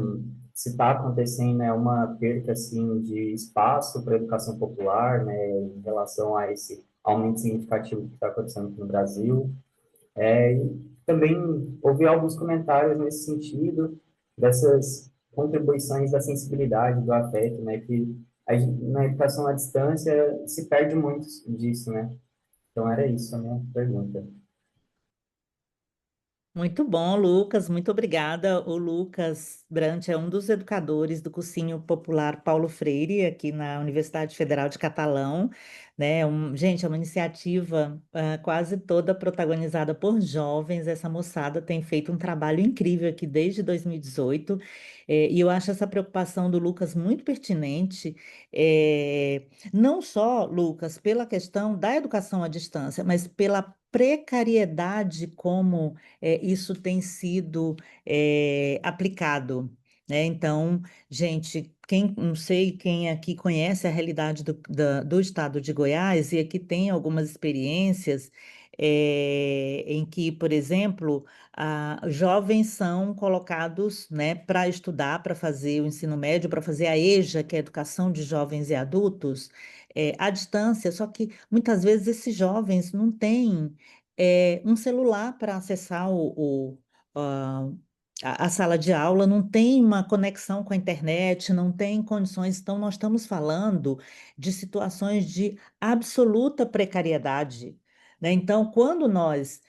Speaker 6: se está acontecendo, né, uma perda assim de espaço para a educação popular, né, em relação a esse aumento significativo que está acontecendo aqui no Brasil. E também ouvi alguns comentários nesse sentido, dessas contribuições da sensibilidade, do afeto, né, que na educação à distância se perde muito disso, né? Então era isso a minha pergunta.
Speaker 4: Muito bom, Lucas, muito obrigada. O Lucas Brant é um dos educadores do cursinho popular Paulo Freire, aqui na Universidade Federal de Catalão. né? Gente, é uma iniciativa quase toda protagonizada por jovens. Essa moçada tem feito um trabalho incrível aqui desde 2018, e eu acho essa preocupação do Lucas muito pertinente, não só, Lucas, pela questão da educação à distância, mas pela precariedade como isso tem sido aplicado. Né? Então, gente, não sei quem aqui conhece a realidade do estado de Goiás e aqui tem algumas experiências em que, por exemplo, jovens são colocados, né, para estudar, para fazer o ensino médio, para fazer a EJA, que é a Educação de Jovens e Adultos, à distância, só que muitas vezes esses jovens não têm um celular para acessar a a sala de aula, não tem uma conexão com a internet, não tem condições. Então, nós estamos falando de situações de absoluta precariedade. Né? Então, quando nós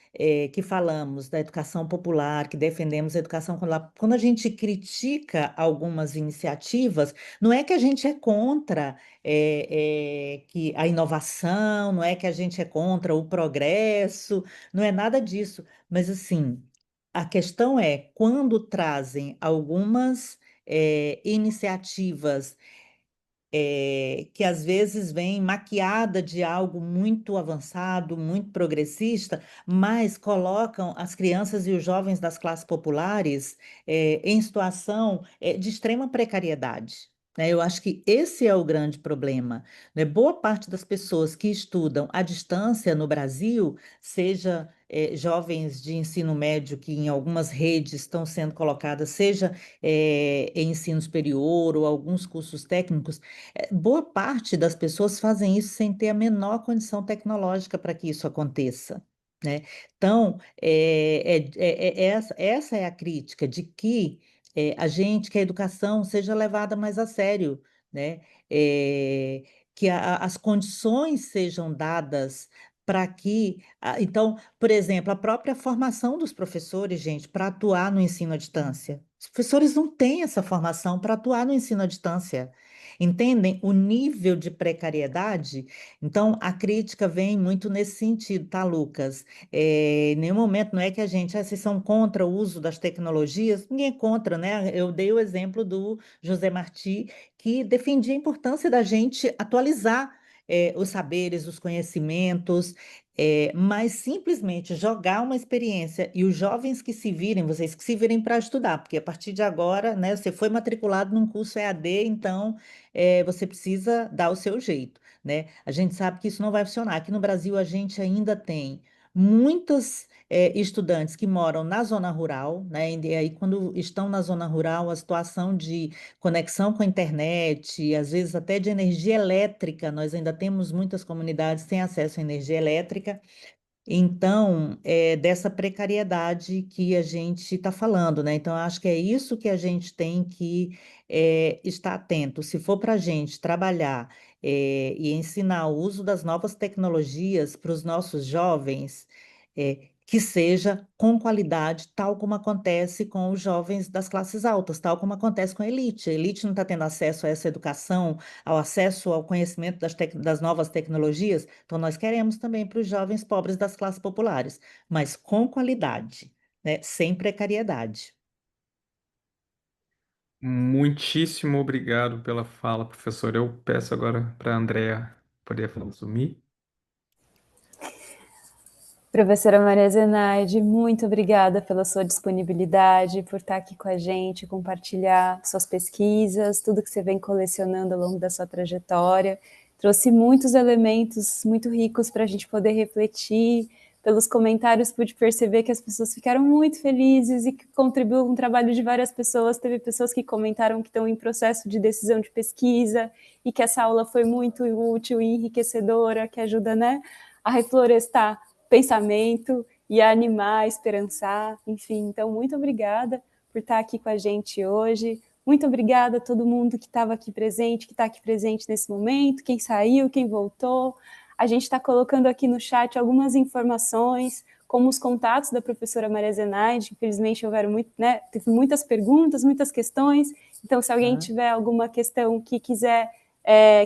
Speaker 4: que falamos da educação popular, que defendemos a educação popular, quando a gente critica algumas iniciativas, não é que a gente é contra que a inovação, não é que a gente é contra o progresso, não é nada disso, mas assim. A questão é, quando trazem algumas iniciativas que às vezes vem maquiada de algo muito avançado, muito progressista, mas colocam as crianças e os jovens das classes populares em situação de extrema precariedade. Né? Eu acho que esse é o grande problema. Né? Boa parte das pessoas que estudam à distância no Brasil, seja jovens de ensino médio que em algumas redes estão sendo colocadas, seja em ensino superior ou alguns cursos técnicos, boa parte das pessoas fazem isso sem ter a menor condição tecnológica para que isso aconteça. Né? Então, essa é a crítica de que que a educação seja levada mais a sério, né? É, que as condições sejam dadas para que. Então, por exemplo, a própria formação dos professores, gente, para atuar no ensino à distância. Os professores não têm essa formação para atuar no ensino à distância. Entendem o nível de precariedade? Então, a crítica vem muito nesse sentido, tá, Lucas? Em nenhum momento não é que a gente, vocês são contra o uso das tecnologias, ninguém é contra, né? Eu dei o exemplo do José Martí, que defendia a importância da gente atualizar os saberes, os conhecimentos, mas simplesmente jogar uma experiência e os jovens que se virem, vocês que se virem para estudar, porque a partir de agora, né, você foi matriculado num curso EAD, então você precisa dar o seu jeito, né? A gente sabe que isso não vai funcionar. Aqui no Brasil, a gente ainda tem muitos estudantes que moram na zona rural, né? E aí, quando estão na zona rural, a situação de conexão com a internet, às vezes até de energia elétrica, nós ainda temos muitas comunidades sem acesso à energia elétrica. Então, é dessa precariedade que a gente está falando, né? Então, eu acho que é isso que a gente tem que estar atento. Se for para a gente trabalhar e ensinar o uso das novas tecnologias para os nossos jovens, que seja com qualidade, tal como acontece com os jovens das classes altas, tal como acontece com a elite. A elite não está tendo acesso a essa educação, ao acesso ao conhecimento das novas tecnologias, então nós queremos também para os jovens pobres das classes populares, mas com qualidade, né? Sem precariedade.
Speaker 5: Muitíssimo obrigado pela fala, professor. Eu peço agora para a Andrea poder resumir.
Speaker 3: Professora Maria Zenaide, muito obrigada pela sua disponibilidade, por estar aqui com a gente, compartilhar suas pesquisas, tudo que você vem colecionando ao longo da sua trajetória. Trouxe muitos elementos muito ricos para a gente poder refletir. Pelos comentários, pude perceber que as pessoas ficaram muito felizes e que contribuiu com o trabalho de várias pessoas. Teve pessoas que comentaram que estão em processo de decisão de pesquisa e que essa aula foi muito útil e enriquecedora, que ajuda, né, a reflorestar pensamento e a animar, a esperançar, enfim. Então, muito obrigada por estar aqui com a gente hoje. Muito obrigada a todo mundo que estava aqui presente, que está aqui presente nesse momento, quem saiu, quem voltou. A gente está colocando aqui no chat algumas informações, como os contatos da professora Maria Zenaide. Infelizmente, teve muitas perguntas, muitas questões. Então, se alguém tiver alguma questão que quiser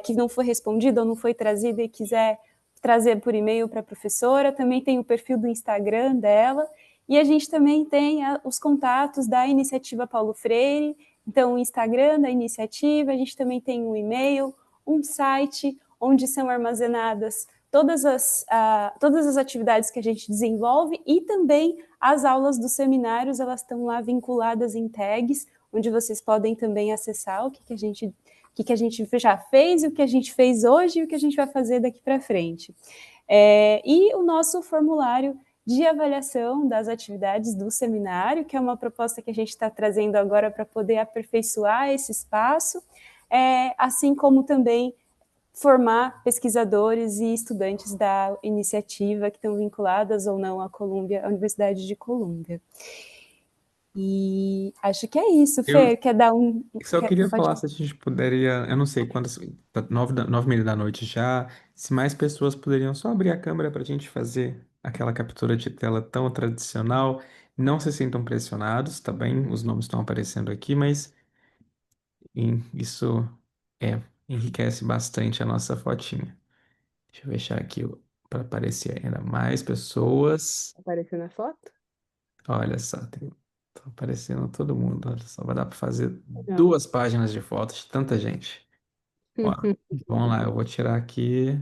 Speaker 3: que não foi respondido ou não foi trazido e quiser trazer por e-mail para a professora, também tem o perfil do Instagram dela, e a gente também tem os contatos da Iniciativa Paulo Freire, então o Instagram da iniciativa, a gente também tem um e-mail, um site, onde são armazenadas todas as atividades que a gente desenvolve e também as aulas dos seminários, elas estão lá vinculadas em tags, onde vocês podem também acessar o que a gente já fez, o que a gente fez hoje e o que a gente vai fazer daqui para frente. E o nosso formulário de avaliação das atividades do seminário, que é uma proposta que a gente está trazendo agora para poder aperfeiçoar esse espaço, assim como também formar pesquisadores e estudantes da iniciativa que estão vinculadas ou não à Universidade de Colômbia. E acho que é isso, Fer. Quer dar um...
Speaker 5: Só queria
Speaker 3: pode...
Speaker 5: falar se a gente poderia, eu não sei quantas, 9h da noite já, se mais pessoas poderiam só abrir a câmera para a gente fazer aquela captura de tela tão tradicional. Não se sintam pressionados, tá bem? Os nomes estão aparecendo aqui, mas isso enriquece bastante a nossa fotinha. Deixa eu fechar aqui para aparecer ainda mais pessoas.
Speaker 7: Apareceu na foto?
Speaker 5: Olha só, tá aparecendo todo mundo. Olha só, vai dar para fazer
Speaker 7: Não.
Speaker 5: 2 páginas de fotos de tanta gente. Ó, vamos lá, eu vou tirar aqui.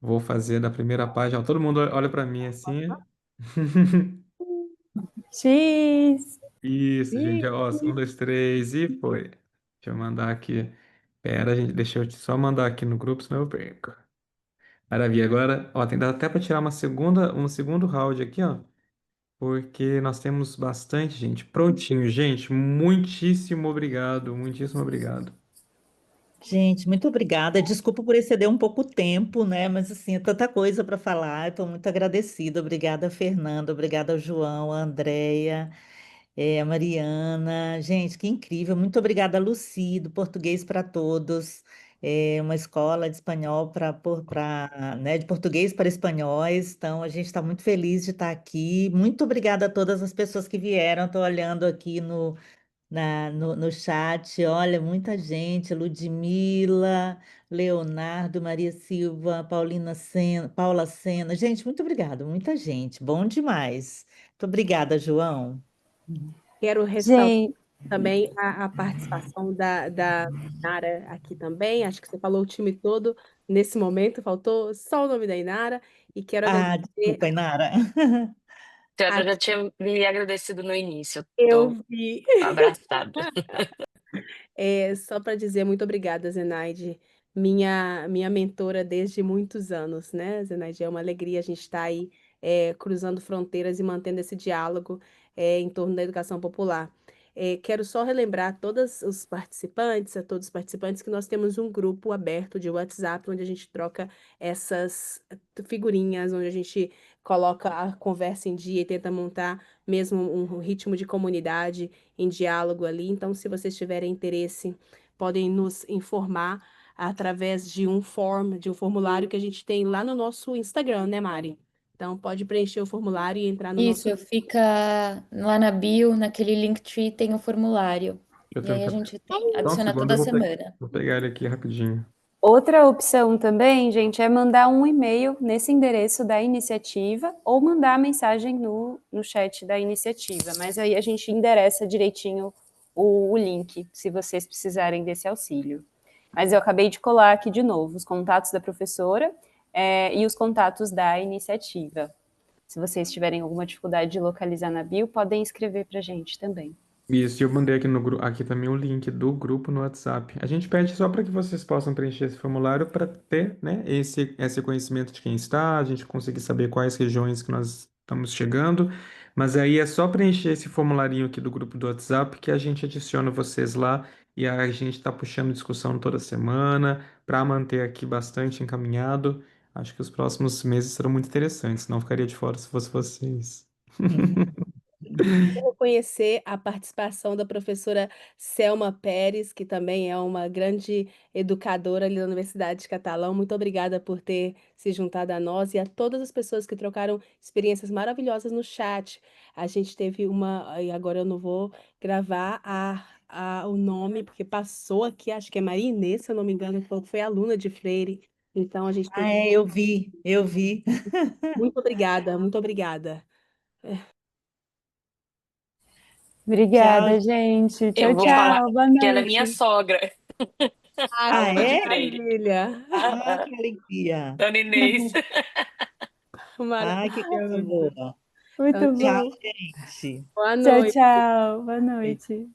Speaker 5: Vou fazer da primeira página. Ó, todo mundo olha para mim assim.
Speaker 3: X!
Speaker 5: Isso, gente. Ó, 1, 2, 3 e foi. Deixa eu mandar aqui. Pera, gente, deixa eu só mandar aqui no grupo, senão eu perco. Maravilha. Agora, ó, tem até para tirar um segundo round aqui, ó. Porque nós temos bastante gente. Prontinho, gente. Muitíssimo obrigado. Muitíssimo obrigado.
Speaker 4: Gente, muito obrigada. Desculpa por exceder um pouco o tempo, né? Mas assim, é tanta coisa para falar. Estou muito agradecida. Obrigada, Fernanda. Obrigada, João, a Andréia, a Mariana. Gente, que incrível. Muito obrigada, Luci, do Português para Todos. É uma escola de espanhol né, de português para espanhóis. Então, a gente está muito feliz de estar aqui. Muito obrigada a todas as pessoas que vieram. Estou olhando aqui no chat, olha, muita gente, Ludmila, Leonardo, Maria Silva, Paula Sena. Gente, muito obrigada, muita gente, bom demais. Muito obrigada, João.
Speaker 7: Quero ressaltar
Speaker 3: Gente,
Speaker 7: também a participação da Inara aqui também. Acho que você falou o time todo nesse momento, faltou só o nome da Inara. E quero
Speaker 4: Ah,
Speaker 7: agradecer
Speaker 4: desculpa, Inara.
Speaker 7: a
Speaker 1: Eu já tinha me agradecido no início.
Speaker 7: eu
Speaker 1: Tô
Speaker 7: vi.
Speaker 1: abraçada.
Speaker 7: Só para dizer muito obrigada, Zenaide, minha mentora desde muitos anos, né? Zenaide, é uma alegria a gente estar aí cruzando fronteiras e mantendo esse diálogo em torno da educação popular. Quero só relembrar a todos os participantes, que nós temos um grupo aberto de WhatsApp, onde a gente troca essas figurinhas, onde a gente coloca a conversa em dia e tenta montar mesmo um ritmo de comunidade em diálogo ali. Então, se vocês tiverem interesse, podem nos informar através de um formulário que a gente tem lá no nosso Instagram, né, Mari? Então, pode preencher o formulário e entrar no nosso.
Speaker 2: Isso, fica lá na bio, naquele Linktree tem o formulário.
Speaker 5: Eu
Speaker 2: E aí a
Speaker 5: tenho
Speaker 2: gente
Speaker 5: Só um
Speaker 2: adiciona
Speaker 5: segundo,
Speaker 2: toda semana.
Speaker 5: vou pegar ele aqui rapidinho.
Speaker 3: outra opção também, gente, é mandar um e-mail nesse endereço da iniciativa ou mandar a mensagem no chat da iniciativa, mas aí a gente endereça direitinho o link, se vocês precisarem desse auxílio. Mas eu acabei de colar aqui de novo os contatos da professora e os contatos da iniciativa. Se vocês tiverem alguma dificuldade de localizar na bio, podem escrever para a gente também.
Speaker 5: Isso, e eu mandei aqui no grupo, aqui também o link do grupo no WhatsApp. A gente pede só para que vocês possam preencher esse formulário para ter, né, esse conhecimento de quem está, a gente conseguir saber quais regiões que nós estamos chegando. Mas aí é só preencher esse formularinho aqui do grupo do WhatsApp que a gente adiciona vocês lá e a gente está puxando discussão toda semana para manter aqui bastante encaminhado. Acho que os próximos meses serão muito interessantes, não ficaria de fora se fosse vocês.
Speaker 7: Quero reconhecer a participação da professora Selma Pérez, que também é uma grande educadora ali da Universidade de Catalão. Muito obrigada por ter se juntado a nós e a todas as pessoas que trocaram experiências maravilhosas no chat. A gente teve e agora eu não vou gravar, o nome, porque passou aqui, acho que é Maria Inês, se eu não me engano, falou que foi aluna de Freire. Então, a gente
Speaker 4: Ah,
Speaker 7: teve.
Speaker 4: eu vi, eu vi.
Speaker 7: Muito obrigada, muito obrigada.
Speaker 4: Tchau.
Speaker 3: Obrigada, gente.
Speaker 1: Eu
Speaker 3: Tchau,
Speaker 1: vou falar
Speaker 3: tchau. Boa
Speaker 1: que ela é minha
Speaker 3: noite.
Speaker 1: sogra,
Speaker 7: Ah,
Speaker 4: Ah,
Speaker 1: aluna
Speaker 7: que
Speaker 1: de
Speaker 4: é?
Speaker 1: Freire.
Speaker 7: maravilha!
Speaker 4: Ah, que alegria.
Speaker 1: Dona Inês.
Speaker 4: Ah, que coisa
Speaker 7: Maravilhoso.
Speaker 4: boa.
Speaker 7: Então,
Speaker 3: Muito
Speaker 4: Tchau,
Speaker 3: bom.
Speaker 4: gente.
Speaker 7: boa
Speaker 3: Tchau,
Speaker 7: noite.
Speaker 3: tchau. Boa noite.